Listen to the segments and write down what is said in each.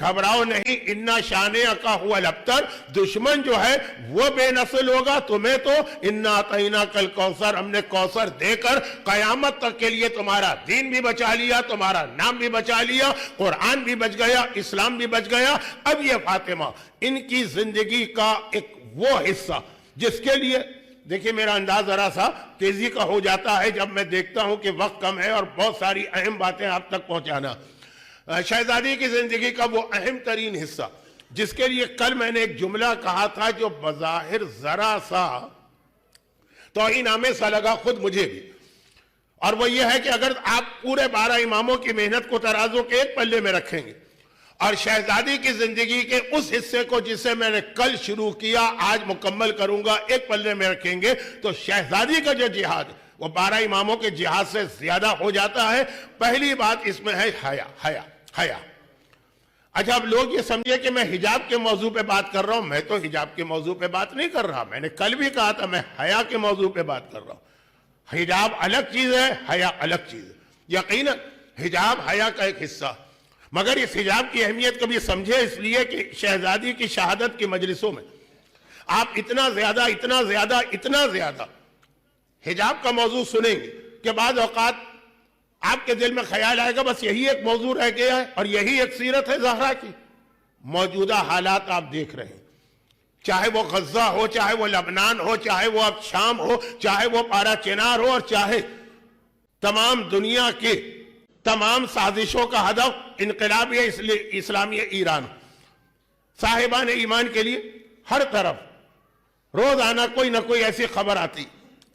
گھبراؤ نہیں، انا شانئک هو الابتر، دشمن جو ہے وہ بے نسل ہوگا، تمہیں تو انا اعطیناک الکوثر، ہم نے کوثر دے کر قیامت تک کے لیے تمہارا دین بھی بچا لیا، تمہارا نام بھی بچا لیا، قرآن بھی بچ گیا، اسلام بھی بچ گیا۔ اب یہ فاطمہ ان کی زندگی کا ایک وہ حصہ جس کے لیے دیکھیں میرا انداز ذرا سا تیزی کا ہو جاتا ہے جب میں دیکھتا ہوں کہ وقت کم ہے اور بہت ساری اہم باتیں آپ تک پہنچانا۔ شہزادی کی زندگی کا وہ اہم ترین حصہ جس کے لیے کل میں نے ایک جملہ کہا تھا جو بظاہر ذرا سا توہین آمیز سا لگا خود مجھے بھی، اور وہ یہ ہے کہ اگر آپ پورے 12 اماموں کی محنت کو ترازو کے ایک پلے میں رکھیں گے اور شہزادی کی زندگی کے اس حصے کو جسے میں نے کل شروع کیا آج مکمل کروں گا ایک پلے میں رکھیں گے تو شہزادی کا جو جہاد ہے وہ 12 اماموں کے جہاد سے زیادہ ہو جاتا ہے۔ پہلی بات اس میں ہے حیا۔ اچھا اب لوگ یہ سمجھے کہ میں حجاب کے موضوع پہ بات کر رہا ہوں، میں تو حجاب کے موضوع پہ بات نہیں کر رہا، میں نے کل بھی کہا تھا میں حیا کے موضوع پہ بات کر رہا ہوں۔ حجاب الگ چیز ہے، حیا الگ چیز ہے۔ یقیناً حجاب حیا کا ایک حصہ، مگر اس حجاب کی اہمیت کبھی سمجھے اس لیے کہ شہزادی کی شہادت کی مجلسوں میں آپ اتنا زیادہ حجاب کا موضوع سنیں گے کہ بعض اوقات آپ کے دل میں خیال آئے گا بس یہی ایک موضوع رہ گیا ہے اور یہی ایک سیرت ہے زہرا کی۔ موجودہ حالات آپ دیکھ رہے ہیں، چاہے وہ غزہ ہو، چاہے وہ لبنان ہو، چاہے وہ اب شام ہو، چاہے وہ پارا چنار ہو، اور چاہے تمام دنیا کے تمام سازشوں کا ہدف انقلابی اسلامی ایران، صاحبان ایمان کے لیے ہر طرف روزانہ کوئی نہ کوئی ایسی خبر آتی،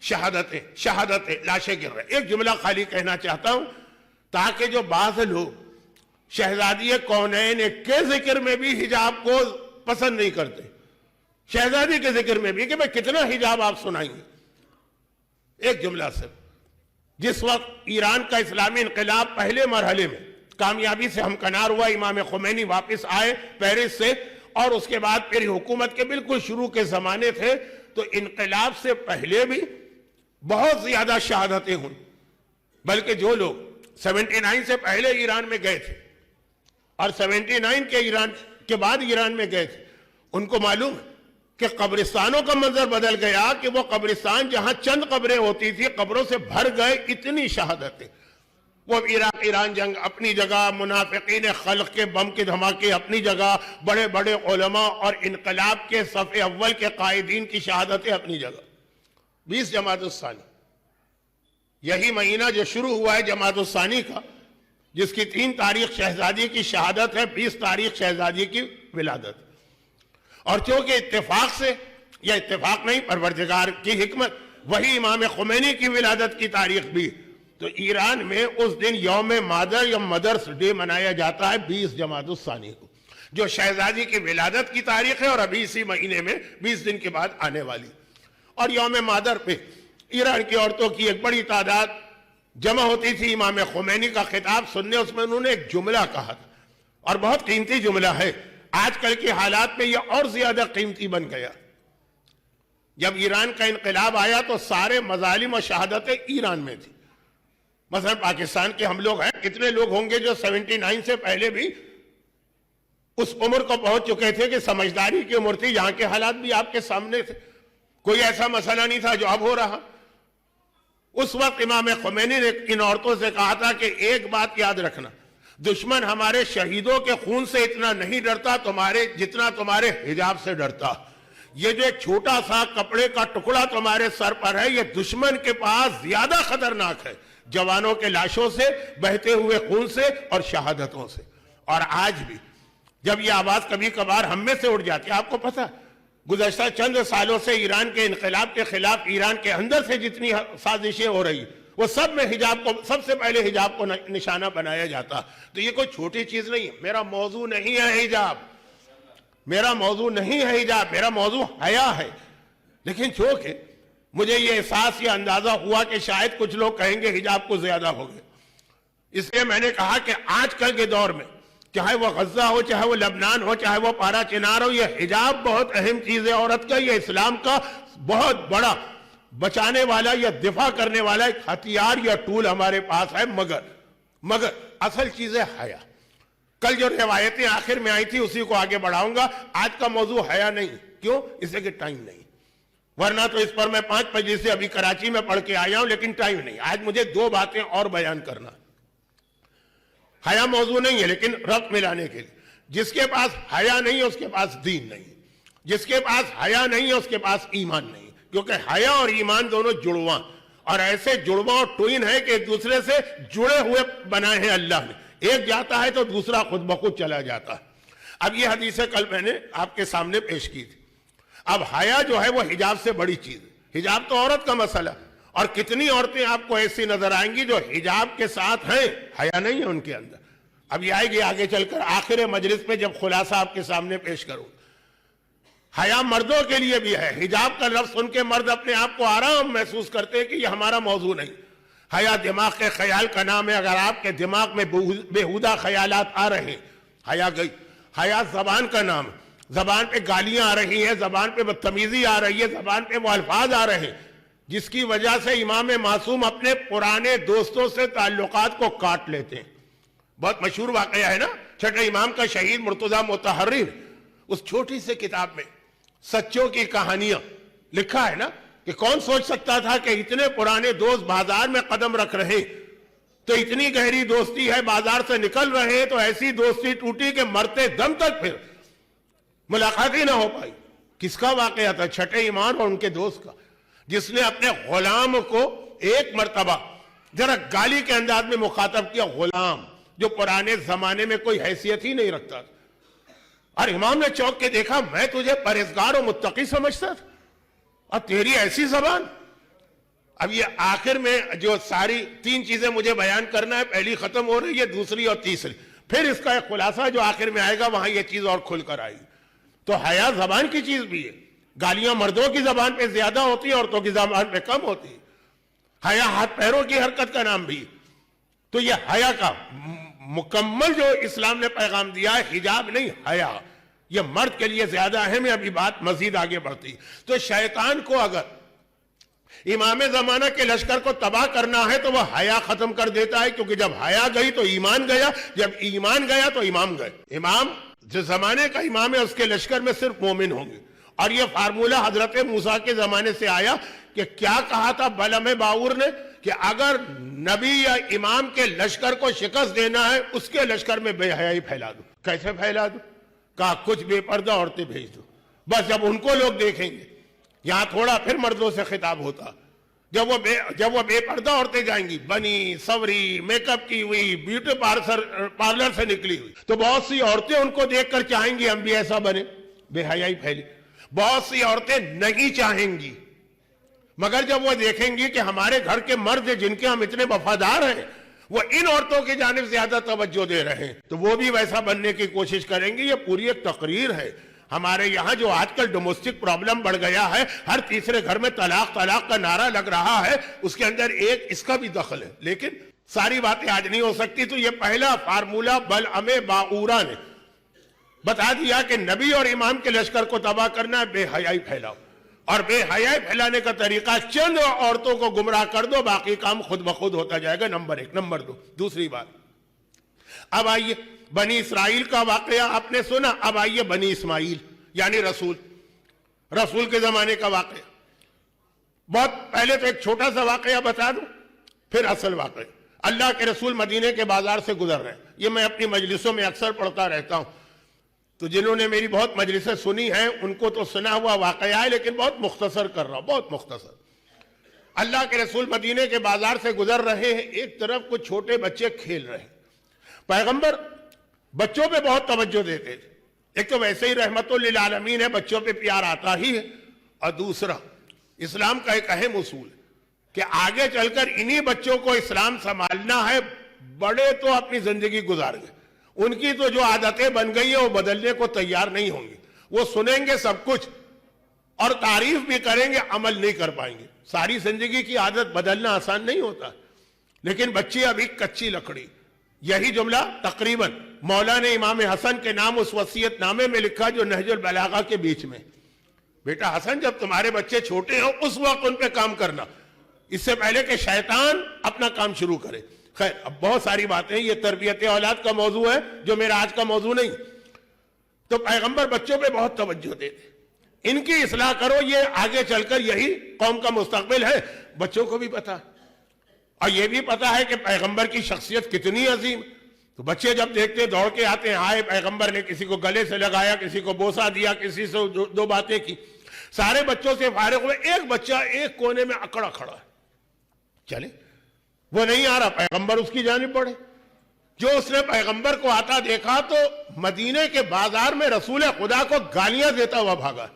شہادتیں لاشیں گر رہے۔ ایک جملہ خالی کہنا چاہتا ہوں تاکہ جو بعض لوگ شہزادی کونین کے ذکر میں بھی حجاب کو پسند نہیں کرتے، شہزادی کے ذکر میں بھی کہ میں کتنا حجاب آپ سنائیں گے، ایک جملہ صرف۔ جس وقت ایران کا اسلامی انقلاب پہلے مرحلے میں کامیابی سے ہمکنار ہوا، امام خمینی واپس آئے پیرس سے، اور اس کے بعد پھر حکومت کے بالکل شروع کے زمانے تھے، تو انقلاب سے پہلے بھی بہت زیادہ شہادتیں ہوئی، بلکہ جو لوگ 79 سے پہلے ایران میں گئے تھے اور 79 کے بعد ایران میں گئے تھے ان کو معلوم ہے کہ قبرستانوں کا منظر بدل گیا، کہ وہ قبرستان جہاں چند قبریں ہوتی تھی قبروں سے بھر گئے، اتنی شہادتیں۔ وہ عراق ایران جنگ اپنی جگہ، منافقین خلق کے بم کے دھماکے اپنی جگہ، بڑے بڑے علماء اور انقلاب کے صف اول کے قائدین کی شہادتیں اپنی جگہ۔ 20 جمادی الثانی، یہی مہینہ جو شروع ہوا ہے جمادی الثانی کا، جس کی 3 تاریخ شہزادی کی شہادت ہے، 20 تاریخ شہزادی کی ولادت۔ اور چونکہ اتفاق سے، یا اتفاق نہیں پروردگار کی حکمت، وہی امام خمینی کی ولادت کی تاریخ بھی، تو ایران میں اس دن یوم مادر یا مدرس ڈے منایا جاتا ہے 20 جمادی الثانی کو، جو شہزادی کی ولادت کی تاریخ ہے اور ابھی اسی مہینے میں 20 دن کے بعد آنے والی۔ اور یوم مادر پہ ایران کی عورتوں کی ایک بڑی تعداد جمع ہوتی تھی امام خمینی کا خطاب سننے، اس میں انہوں نے ایک جملہ کہا تھا اور بہت قیمتی جملہ ہے، آج کل کے حالات میں یہ اور زیادہ قیمتی بن گیا۔ جب ایران کا انقلاب آیا تو سارے مظالم و شہادتیں ایران میں تھی۔ مثلا پاکستان کے ہم لوگ ہیں، کتنے لوگ ہوں گے جو 79 سے پہلے بھی اس عمر کو پہنچ چکے تھے کہ سمجھداری کی عمر تھی، یہاں کے حالات بھی آپ کے سامنے تھے، کوئی ایسا مسئلہ نہیں تھا جو اب ہو رہا۔ اس وقت امام خمینی نے ان عورتوں سے کہا تھا کہ ایک بات یاد رکھنا، دشمن ہمارے شہیدوں کے خون سے اتنا نہیں ڈرتا جتنا تمہارے حجاب سے ڈرتا۔ یہ جو ایک چھوٹا سا کپڑے کا ٹکڑا تمہارے سر پر ہے، یہ دشمن کے پاس زیادہ خطرناک ہے جوانوں کے لاشوں سے، بہتے ہوئے خون سے اور شہادتوں سے۔ اور آج بھی جب یہ آواز کبھی کبھار ہم میں سے اٹھ جاتی ہے، آپ کو پتہ گزشتہ چند سالوں سے ایران کے انقلاب کے خلاف ایران کے اندر سے جتنی سازشیں ہو رہی وہ سب میں حجاب کو سب سے پہلے حجاب کو نشانہ بنایا جاتا۔ تو یہ کوئی چھوٹی چیز نہیں ہے، میرا موضوع نہیں ہے حجاب، میرا موضوع نہیں ہے حجاب، میرا موضوع حیا ہے۔ لیکن چونکہ مجھے یہ احساس یا اندازہ ہوا کہ شاید کچھ لوگ کہیں گے حجاب کو زیادہ ہو گئے، اس لیے میں نے کہا کہ آج کل کے دور میں چاہے وہ غزہ ہو، چاہے وہ لبنان ہو، چاہے وہ پارا چنار ہو، یہ حجاب بہت اہم چیز ہے عورت کا، یہ اسلام کا بہت بڑا بچانے والا یا دفاع کرنے والا ایک ہتھیار یا ٹول ہمارے پاس ہے، مگر اصل چیز ہے حیا۔ کل جو روایتیں آخر میں آئی تھی اسی کو آگے بڑھاؤں گا. آج کا موضوع حیا نہیں. کیوں؟ اس لیے کہ ٹائم نہیں. ورنہ تو اس پر میں 5 مجلسیں ابھی کراچی میں پڑھ کے آیا ہوں، لیکن ٹائم نہیں. آج مجھے 2 باتیں اور بیان کرنا. حیا موضوع نہیں ہے لیکن ربط ملانے کے لیے. جس کے پاس حیا نہیں ہے اس کے پاس دین نہیں. جس کے پاس حیا نہیں ہے اس کے پاس ایمان نہیں. کیونکہ حیا اور ایمان دونوں جڑواں، اور ایسے جڑواں اور ٹوئن ہیں کہ ایک دوسرے سے جڑے ہوئے بنائے ہیں اللہ نے. ایک جاتا ہے تو دوسرا خود بخود چلا جاتا ہے. اب یہ حدیث کل میں نے آپ کے سامنے پیش کی تھی. اب حیا جو ہے وہ حجاب سے بڑی چیز ہے. حجاب تو عورت کا مسئلہ، اور کتنی عورتیں آپ کو ایسی نظر آئیں گی جو حجاب کے ساتھ ہیں، حیا نہیں ہے ان کے اندر. اب یہ آئے گی آگے چل کر آخر مجلس میں جب خلاصہ آپ کے سامنے پیش کروں. حیا مردوں کے لیے بھی ہے. حجاب کا لفظ سن کے مرد اپنے آپ کو آرام محسوس کرتے ہیں کہ یہ ہمارا موضوع نہیں. حیا دماغ کے خیال کا نام ہے. اگر آپ کے دماغ میں بےہودہ خیالات آ رہے ہیں، حیا گئی. حیا زبان کا نام ہے. زبان پہ گالیاں آ رہی ہیں، زبان پہ بدتمیزی آ رہی ہے، زبان پہ وہ الفاظ آ رہے ہیں جس کی وجہ سے امام معصوم اپنے پرانے دوستوں سے تعلقات کو کاٹ لیتے ہیں. بہت مشہور واقعہ ہے نا، چھٹے امام کا شہید مرتضی متحرر، اس چھوٹی سے کتاب میں سچوں کی کہانیاں لکھا ہے نا کہ کون سوچ سکتا تھا کہ اتنے پرانے دوست بازار میں قدم رکھ رہے تو اتنی گہری دوستی ہے. بازار سے نکل رہے تو ایسی دوستی ٹوٹی کہ مرتے دم تک پھر ملاقات ہی نہ ہو پائی. کس کا واقعہ تھا؟ چھٹے امام اور ان کے دوست کا، جس نے اپنے غلام کو ایک مرتبہ ذرا گالی کے انداز میں مخاطب کیا. غلام جو پرانے زمانے میں کوئی حیثیت ہی نہیں رکھتا تھا. اور امام نے چونک کے دیکھا، میں تجھے پرہیزگار و متقی سمجھتا تھا اور تیری ایسی زبان. اب یہ آخر میں جو ساری 3 چیزیں مجھے بیان کرنا ہے، پہلی ختم ہو رہی ہے، دوسری اور تیسری، پھر اس کا ایک خلاصہ جو آخر میں آئے گا وہاں یہ چیز اور کھل کر آئی. تو حیا زبان کی چیز بھی ہے. گالیاں مردوں کی زبان پہ زیادہ ہوتی ہیں، عورتوں کی زبان پہ کم ہوتی ہے. حیا ہاتھ پیروں کی حرکت کا نام بھی. تو یہ حیا کا مکمل جو اسلام نے پیغام دیا ہے، حجاب نہیں، حیا. یہ مرد کے لیے زیادہ اہم ہے. ابھی بات مزید آگے بڑھتی. تو شیطان کو اگر امام زمانہ کے لشکر کو تباہ کرنا ہے تو وہ حیا ختم کر دیتا ہے، کیونکہ جب حیا گئی تو ایمان گیا، جب ایمان گیا تو امام گئے. امام جو زمانے کا امام ہے اس کے لشکر میں صرف مومن ہوں گے. اور یہ فارمولہ حضرت موسیٰ کے زمانے سے آیا کہ کیا کہا تھا بلعم باور نے کہ اگر نبی یا امام کے لشکر کو شکست دینا ہے اس کے لشکر میں بے حیائی پھیلا دو. کیسے پھیلا دو؟ کہا کچھ بے پردہ عورتیں بھیج دو. بس جب ان کو لوگ دیکھیں گے، یہاں تھوڑا پھر مردوں سے خطاب ہوتا، جب وہ بے پردہ عورتیں جائیں گی، بنی سوری، میک اپ کی ہوئی، بیوٹی پارلر سے نکلی ہوئی، تو بہت سی عورتیں ان کو دیکھ کر چاہیں گی ہم بھی ایسا بنے. بے حیائی پھیلی. بہت سی عورتیں نہیں چاہیں گی، مگر جب وہ دیکھیں گی کہ ہمارے گھر کے مرد جن کے ہم اتنے وفادار ہیں وہ ان عورتوں کی جانب زیادہ توجہ دے رہے ہیں تو وہ بھی ویسا بننے کی کوشش کریں گی. یہ پوری ایک تقریر ہے. ہمارے یہاں جو آج کل ڈومیسٹک پرابلم بڑھ گیا ہے، ہر تیسرے گھر میں طلاق طلاق کا نعرہ لگ رہا ہے، اس کے اندر ایک اس کا بھی دخل ہے. لیکن ساری باتیں آج نہیں ہو سکتی. تو یہ پہلا فارمولہ بلعم باورہ نے بتا دیا کہ نبی اور امام کے لشکر کو تباہ کرنا ہے، بے حیائی پھیلاؤ. اور بے حیائی پھیلانے کا طریقہ چند عورتوں کو گمراہ کر دو، باقی کام خود بخود ہوتا جائے گا. نمبر 1. نمبر 2، دوسری بات، اب آئیے بنی اسرائیل کا واقعہ آپ نے سنا. اب آئیے بنی اسماعیل یعنی رسول کے زمانے کا واقعہ. بہت پہلے تو ایک چھوٹا سا واقعہ بتا دوں، پھر اصل واقعہ. اللہ کے رسول مدینے کے بازار سے گزر رہے ہیں. یہ میں اپنی مجلسوں میں اکثر پڑھتا رہتا ہوں، تو جنہوں نے میری بہت مجلسیں سنی ہیں ان کو تو سنا ہوا واقعہ ہے، لیکن بہت مختصر کر رہا ہوں، بہت مختصر. اللہ کے رسول مدینے کے بازار سے گزر رہے ہیں. ایک طرف کچھ چھوٹے بچے کھیل رہے ہیں. پیغمبر بچوں پہ بہت توجہ دیتے تھے. ایک تو ویسے ہی رحمت للعالمین ہے، بچوں پہ پیار آتا ہی ہے، اور دوسرا اسلام کا ایک اہم اصول ہے کہ آگے چل کر انہی بچوں کو اسلام سنبھالنا ہے. بڑے تو اپنی زندگی گزار گئے، ان کی تو جو عادتیں بن گئی ہیں وہ بدلنے کو تیار نہیں ہوں گے. وہ سنیں گے سب کچھ اور تعریف بھی کریں گے، عمل نہیں کر پائیں گے. ساری زندگی کی عادت بدلنا آسان نہیں ہوتا. لیکن بچی ابھی کچی لکڑی. یہی جملہ تقریباً مولا نے امام حسن کے نام اس وصیت نامے میں لکھا جو نہج البلاغہ کے بیچ میں. بیٹا حسن، جب تمہارے بچے چھوٹے ہوں اس وقت ان پہ کام کرنا، اس سے پہلے کہ شیطان اپنا کام شروع کرے. خیر اب بہت ساری باتیں، یہ تربیت اولاد کا موضوع ہے جو میرا آج کا موضوع نہیں. تو پیغمبر بچوں پہ بہت توجہ دیتے، ان کی اصلاح کرو، یہ آگے چل کر یہی قوم کا مستقبل ہے. بچوں کو بھی پتا اور یہ بھی پتا ہے کہ پیغمبر کی شخصیت کتنی عظیم. تو بچے جب دیکھتے دوڑ کے آتے ہیں، آئے پیغمبر نے کسی کو گلے سے لگایا، کسی کو بوسہ دیا، کسی سے دو باتیں کی. سارے بچوں سے فارغ ہوئے، ایک بچہ ایک کونے میں اکڑا کھڑا ہے. چلے وہ نہیں آ رہا، پیغمبر اس کی جانب بڑھے. جو اس نے پیغمبر کو آتا دیکھا تو مدینے کے بازار میں رسول خدا کو گالیاں دیتا ہوا بھاگا.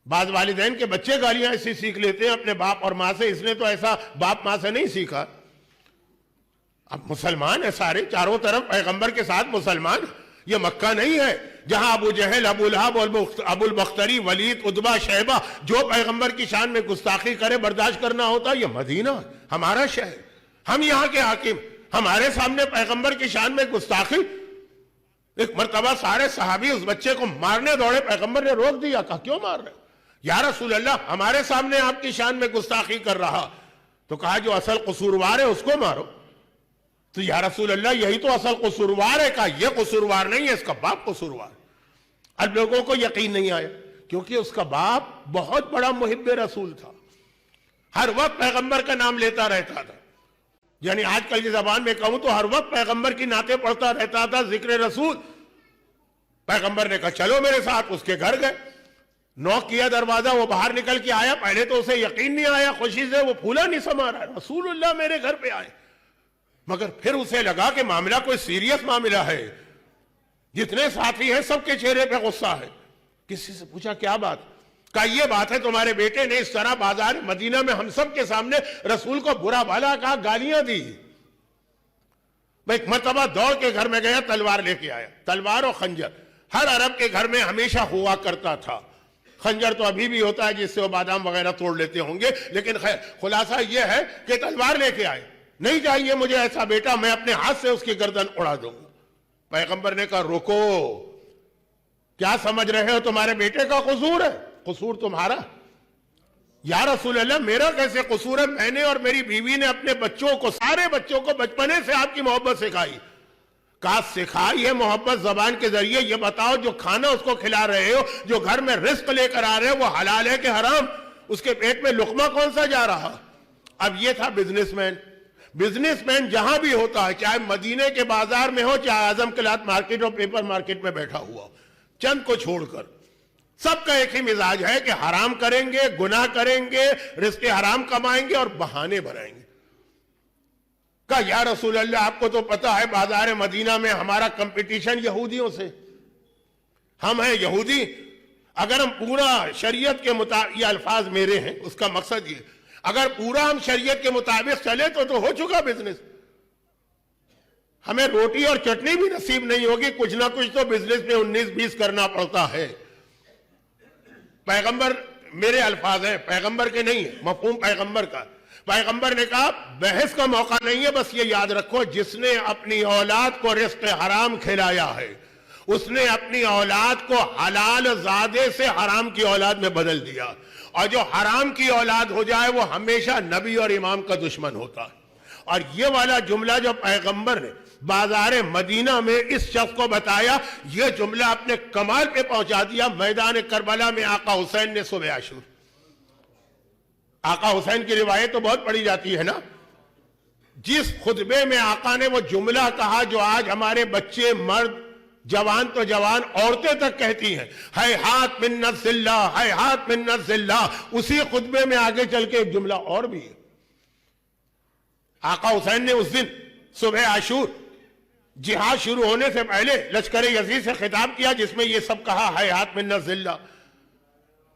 بعض والدین کے بچے گالیاں ایسی سیکھ لیتے ہیں اپنے باپ اور ماں سے، اس نے تو ایسا باپ ماں سے نہیں سیکھا. اب مسلمان ہے سارے، چاروں طرف پیغمبر کے ساتھ مسلمان. یہ مکہ نہیں ہے جہاں ابو جہل، ابو لہب، ابو البختری، ولید، عتبہ، شیبہ جو پیغمبر کی شان میں گستاخی کرے برداشت کرنا ہوتا. یہ مدینہ ہمارا شہر، ہم یہاں کے حاکم، ہمارے سامنے پیغمبر کی شان میں گستاخی. ایک مرتبہ سارے صحابی اس بچے کو مارنے دوڑے، پیغمبر نے روک دیا، کہا کیوں مار رہے؟ یا رسول اللہ ہمارے سامنے آپ کی شان میں گستاخی کر رہا. تو کہا جو اصل قصوروار ہے اس کو مارو. تو یا رسول اللہ یہی تو اصل قصوروار ہے. کہا یہ قصوروار نہیں ہے، اس کا باپ قصوروار. اب لوگوں کو یقین نہیں آیا کیونکہ اس کا باپ بہت بڑا محب رسول تھا، ہر وقت پیغمبر کا نام لیتا رہتا تھا. یعنی آج کل کی زبان میں کہوں تو ہر وقت پیغمبر کی نعتیں پڑھتا رہتا تھا، ذکر رسول. پیغمبر نے کہا چلو میرے ساتھ. اس کے گھر گئے، نوک کیا دروازہ، وہ باہر نکل کے آیا. پہلے تو اسے یقین نہیں آیا، خوشی سے وہ پھولا نہیں سما رہا، رسول اللہ میرے گھر پہ آئے. مگر پھر اسے لگا کہ معاملہ کوئی سیریس معاملہ ہے. جتنے ساتھی ہیں سب کے چہرے پہ غصہ ہے. کسی سے پوچھا کیا بات؟ کہا یہ بات ہے تمہارے بیٹے نے اس طرح بازار مدینہ میں ہم سب کے سامنے رسول کو برا بھلا کہا، گالیاں دی. میں ایک مرتبہ دوڑ کے گھر میں گیا، تلوار لے کے آیا. تلوار اور خنجر ہر عرب کے گھر میں ہمیشہ ہوا کرتا تھا. خنجر تو ابھی بھی ہوتا ہے جس سے وہ بادام وغیرہ توڑ لیتے ہوں گے، لیکن خیر خلاصہ یہ ہے کہ تلوار لے کے آئے. نہیں چاہیے مجھے ایسا بیٹا، میں اپنے ہاتھ سے اس کی گردن اڑا دوں گا. پیغمبر نے کہا رکو، کیا سمجھ رہے ہو تمہارے بیٹے کا قصور ہے؟ قصور تمہارا. یا رسول اللہ میرا کیسے قصور ہے؟ میں نے اور میری بیوی نے اپنے بچوں کو، سارے بچوں کو بچپنے سے آپ کی محبت سکھائی. کہا سکھائی ہے محبت زبان کے ذریعے. یہ بتاؤ جو کھانا اس کو کھلا رہے ہو، جو گھر میں رزق لے کر آ رہے ہو، وہ حلال ہے کہ حرام؟ اس کے پیٹ میں لقمہ کون سا جا رہا؟ اب یہ تھا بزنس مین. بزنس مین جہاں بھی ہوتا ہے، چاہے مدینے کے بازار میں ہو، چاہے اعظم کلات مارکیٹ اور پیپر مارکیٹ میں بیٹھا ہوا، چند کو چھوڑ کر سب کا ایک ہی مزاج ہے کہ حرام کریں گے، گناہ کریں گے، رزق حرام کمائیں گے اور بہانے بنائیں گے. کہا یا رسول اللہ آپ کو تو پتا ہے بازار مدینہ میں ہمارا کمپٹیشن یہودیوں سے. ہم ہیں یہودی، اگر ہم پورا شریعت کے مطابق، یہ الفاظ میرے ہیں، اس کا مقصد یہ، اگر پورا ہم شریعت کے مطابق چلے تو ہو چکا بزنس. ہمیں روٹی اور چٹنی بھی نصیب نہیں ہوگی، کچھ نہ کچھ تو بزنس میں 19-20 کرنا پڑتا ہے. پیغمبر، میرے الفاظ ہیں، پیغمبر کے نہیں، مفہوم پیغمبر کا. پیغمبر نے کہا بحث کا موقع نہیں ہے، بس یہ یاد رکھو جس نے اپنی اولاد کو رزق حرام کھلایا ہے، اس نے اپنی اولاد کو حلال زادے سے حرام کی اولاد میں بدل دیا. اور جو حرام کی اولاد ہو جائے وہ ہمیشہ نبی اور امام کا دشمن ہوتا ہے. اور یہ والا جملہ جو پیغمبر نے بازار مدینہ میں اس شخص کو بتایا، یہ جملہ اپنے کمال پہ پہنچا دیا میدان کربلا میں آقا حسین نے صبح عاشور. آقا حسین کی روایت تو بہت پڑھی جاتی ہے نا. جس خطبے میں آقا نے وہ جملہ کہا جو آج ہمارے بچے، مرد، جوان تو جوان، عورتیں تک کہتی ہیں، ہیہات من نزل اللہ، ہیہات من نزل اللہ، اسی خطبے میں آگے چل کے ایک جملہ اور بھی ہے. آقا حسین نے اس دن صبح عاشور جہاد شروع ہونے سے پہلے لشکر یزید سے خطاب کیا جس میں یہ سب کہا، ہیہات من نزل اللہ،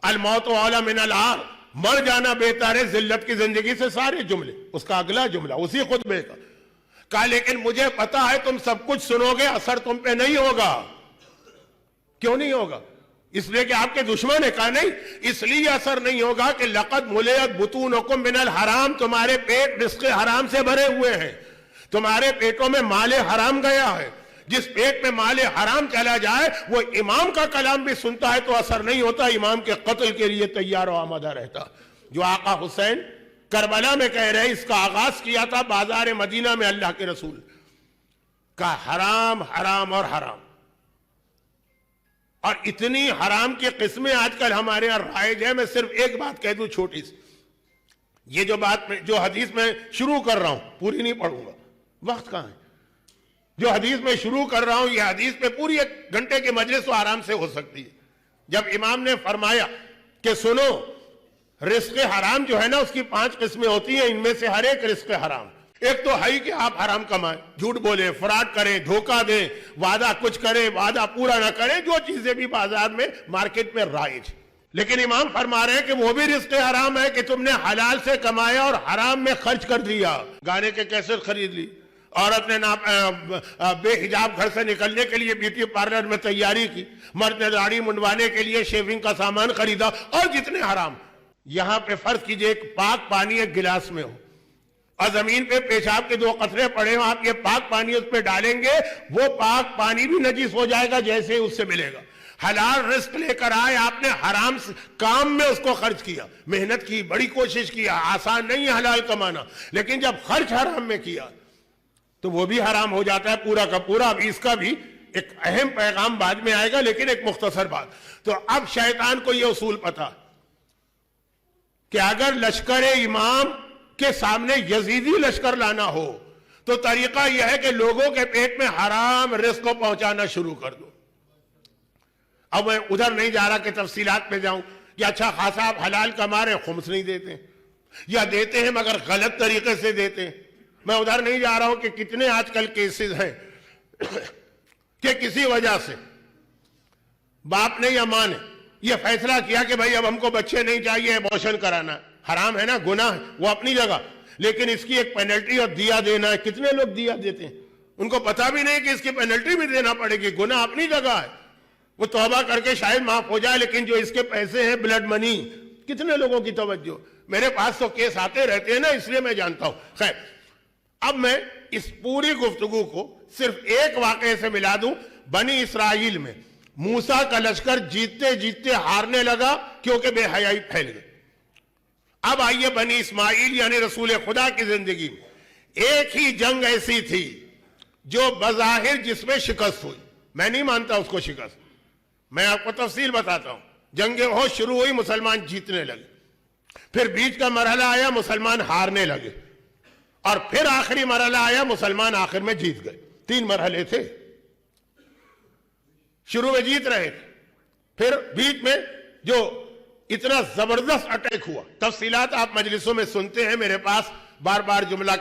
الموت اولی من العار، مر جانا بہتر ہے ذلت کی زندگی سے. سارے جملے، اس کا اگلا جملہ اسی خطبے کا. کہا لیکن مجھے پتا ہے تم سب کچھ سنو گے، اثر تم پہ نہیں ہوگا. کیوں نہیں ہوگا؟ اس لیے کہ آپ کے دشمن ہے. کہا نہیں، اس لیے اثر نہیں ہوگا کہ لقد ملیت بطونکم من الحرام، تمہارے پیٹ رزق حرام سے بھرے ہوئے ہیں، تمہارے پیٹوں میں مال حرام گیا ہے. جس پیٹ میں مال حرام چلا جائے وہ امام کا کلام بھی سنتا ہے تو اثر نہیں ہوتا، امام کے قتل کے لیے تیار و آمادہ رہتا. جو آقا حسین کربلا میں کہہ رہے اس کا آغاز کیا تھا بازار مدینہ میں اللہ کے رسول کا حرام حرام اور حرام. اور اتنی حرام کی قسمیں آج کل ہمارے یہاں رائج ہے. میں صرف ایک بات کہہ دوں چھوٹی سی, یہ جو حدیث میں شروع کر رہا ہوں پوری نہیں پڑھوں گا, وقت کہاں ہے. جو حدیث میں شروع کر رہا ہوں یہ حدیث پہ پوری 1 گھنٹے کے مجلس تو آرام سے ہو سکتی ہے. جب امام نے فرمایا کہ سنو رزق حرام جو ہے نا اس کی 5 قسمیں ہوتی ہیں, ان میں سے ہر ایک رزق حرام. ایک تو ہے کہ آپ حرام کمائیں, جھوٹ بولیں, فراڈ کریں, دھوکہ دیں, وعدہ کچھ کریں, وعدہ پورا نہ کریں, جو چیزیں بھی بازار میں مارکیٹ میں رائج. لیکن امام فرما رہے ہیں کہ وہ بھی رزق حرام ہے کہ تم نے حلال سے کمایا اور حرام میں خرچ کر دیا. گانے کے کیسٹ خرید لی, عورت نے بے حجاب گھر سے نکلنے کے لیے بیوٹی پارلر میں تیاری کی, مرد نے داڑھی منڈوانے کے لیے شیونگ کا سامان خریدا, اور جتنے حرام. یہاں پہ فرض کیجئے ایک پاک پانی ایک گلاس میں ہو اور زمین پہ پیشاب کے 2 قطرے پڑے ہوں, آپ یہ پاک پانی اس پہ ڈالیں گے وہ پاک پانی بھی نجس ہو جائے گا جیسے اس سے ملے گا. حلال رزق لے کر آئے, آپ نے حرام کام میں اس کو خرچ کیا, محنت کی, بڑی کوشش کیا, آسان نہیں ہے حلال کمانا, لیکن جب خرچ حرام میں کیا تو وہ بھی حرام ہو جاتا ہے پورا کا پورا. اب اس کا بھی ایک اہم پیغام بعد میں آئے گا, لیکن ایک مختصر بات. تو اب شیطان کو یہ اصول پتا کہ اگر لشکر امام کے سامنے یزیدی لشکر لانا ہو تو طریقہ یہ ہے کہ لوگوں کے پیٹ میں حرام رزق کو پہنچانا شروع کر دو. اب میں ادھر نہیں جا رہا کہ تفصیلات میں جاؤں کہ اچھا خاصا آپ حلال کما رہے خمس نہیں دیتے, یا دیتے ہیں مگر غلط طریقے سے دیتے ہیں. میں ادھر نہیں جا رہا ہوں کہ کتنے آج کل کیسز ہیں کہ کسی وجہ سے باپ نے یا ماں نے یہ فیصلہ کیا کہ بھائی اب ہم کو بچے نہیں چاہیے, ابورشن کرانا. حرام ہے نا, گناہ ہے وہ اپنی جگہ, لیکن اس کی ایک پینلٹی اور دیا دینا ہے. کتنے لوگ دیا دیتے ہیں, ان کو پتا بھی نہیں کہ اس کی پینلٹی بھی دینا پڑے گی. گناہ اپنی جگہ ہے, وہ توبہ کر کے شاید معاف ہو جائے, لیکن جو اس کے پیسے ہیں بلڈ منی, کتنے لوگوں کی توجہ. میرے پاس تو کیس آتے رہتے ہیں نا, اس لیے میں جانتا ہوں. خیر, اب میں اس پوری گفتگو کو صرف ایک واقعے سے ملا دوں. بنی اسرائیل میں موسیٰ کا لشکر جیتتے جیتتے ہارنے لگا کیونکہ بے حیائی پھیل گئی. اب آئیے بنی اسماعیل یعنی رسول خدا کی زندگی میں ایک ہی جنگ ایسی تھی جو بظاہر جس میں شکست ہوئی. میں نہیں مانتا اس کو شکست, میں آپ کو تفصیل بتاتا ہوں. جنگ عہد شروع ہوئی, مسلمان جیتنے لگے, پھر بیچ کا مرحلہ آیا, مسلمان ہارنے لگے, اور پھر آخری مرحلہ آیا, مسلمان آخر میں جیت گئے. 3 مرحلے تھے. شروع میں جیت رہے تھے, پھر بیچ میں جو اتنا زبردست اٹیک ہوا, تفصیلات آپ مجلسوں میں سنتے ہیں, میرے پاس بار بار جملہ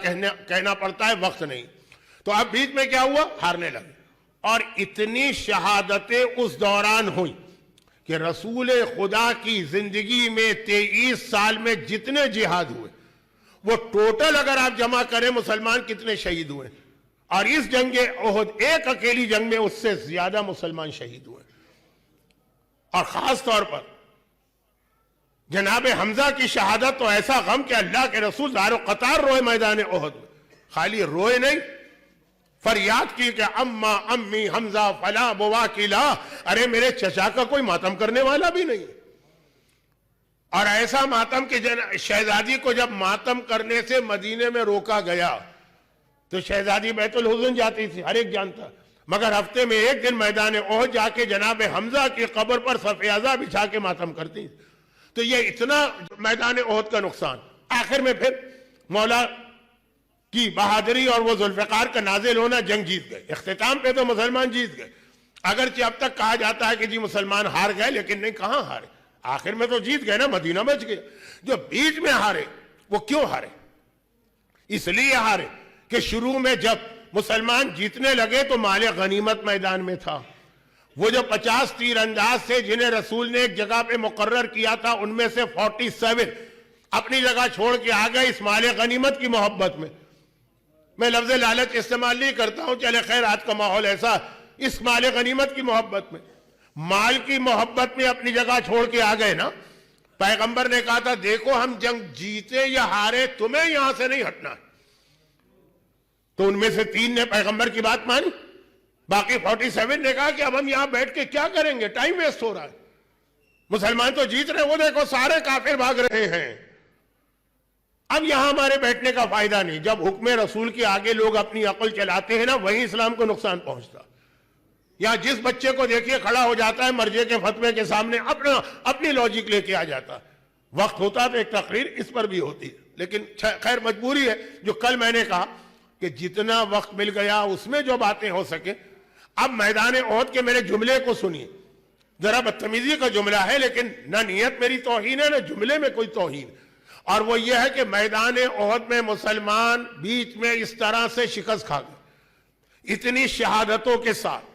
کہنا پڑتا ہے, وقت نہیں. تو اب بیچ میں کیا ہوا, ہارنے لگے. اور اتنی شہادتیں اس دوران ہوئی کہ رسول خدا کی زندگی میں 23 سال میں جتنے جہاد ہوئے وہ ٹوٹل اگر آپ جمع کریں مسلمان کتنے شہید ہوئے, اور اس جنگ عہد ایک اکیلی جنگ میں اس سے زیادہ مسلمان شہید ہوئے. اور خاص طور پر جناب حمزہ کی شہادت تو ایسا غم کہ اللہ کے رسول زار و قطار روئے میدان عہد میں. خالی روئے نہیں, فریاد کی کہ اما امی حمزہ فلا بوا کلا, ارے میرے چچا کا کوئی ماتم کرنے والا بھی نہیں. اور ایسا ماتم کہ شہزادی کو جب ماتم کرنے سے مدینے میں روکا گیا تو شہزادی بیت الحزن جاتی تھی, ہر ایک جانتا, مگر ہفتے میں ایک دن میدان عہد جا کے جناب حمزہ کی قبر پر سفیازہ بچھا کے ماتم کرتی. تو یہ اتنا میدان عہد کا نقصان. آخر میں پھر مولا کی بہادری اور وہ ذوالفقار کا نازل ہونا, جنگ جیت گئے. اختتام پہ تو مسلمان جیت گئے, اگرچہ اب تک کہا جاتا ہے کہ جی مسلمان ہار گئے, لیکن نہیں, کہاں ہارے, آخر میں تو جیت گئے نا, مدینہ بچ گئے. جو بیچ میں ہارے وہ کیوں ہارے, اس لیے ہارے کہ شروع میں جب مسلمان جیتنے لگے تو مال غنیمت میدان میں تھا. وہ جو 50 تیر انداز سے جنہیں رسول نے ایک جگہ پہ مقرر کیا تھا, ان میں سے 47 اپنی جگہ چھوڑ کے آ گئے اس مال غنیمت کی محبت میں. میں لفظ لالچ استعمال نہیں کرتا ہوں, چلے خیر آج کا ماحول ایسا, اس مال غنیمت کی محبت میں, مال کی محبت میں اپنی جگہ چھوڑ کے آ گئے نا. پیغمبر نے کہا تھا دیکھو ہم جنگ جیتے یا ہارے تمہیں یہاں سے نہیں ہٹنا. تو ان میں سے 3 نے پیغمبر کی بات مانی, باقی 47 نے کہا کہ اب ہم یہاں بیٹھ کے کیا کریں گے, ٹائم ویسٹ ہو رہا ہے, مسلمان تو جیت رہے, وہ دیکھو سارے کافر بھاگ رہے ہیں. اب یہاں ہمارے بیٹھنے کا فائدہ نہیں. جب حکم رسول کے آگے لوگ اپنی عقل چلاتے ہیں نا, وہیں اسلام کو نقصان پہنچتا. یا جس بچے کو دیکھیے کھڑا ہو جاتا ہے مرجے کے فتوے کے سامنے, اپنی لاجک لے کے آ جاتا. وقت ہوتا تو ایک تقریر اس پر بھی ہوتی, لیکن خیر مجبوری ہے. جو کل میں نے کہا کہ جتنا وقت مل گیا اس میں جو باتیں ہو سکے. اب میدان احد کے میرے جملے کو سنیے. ذرا بدتمیزی کا جملہ ہے, لیکن نہ نیت میری توہین ہے نہ جملے میں کوئی توہین. اور وہ یہ ہے کہ میدان احد میں مسلمان بیچ میں اس طرح سے شکست کھا گئے, اتنی شہادتوں کے ساتھ.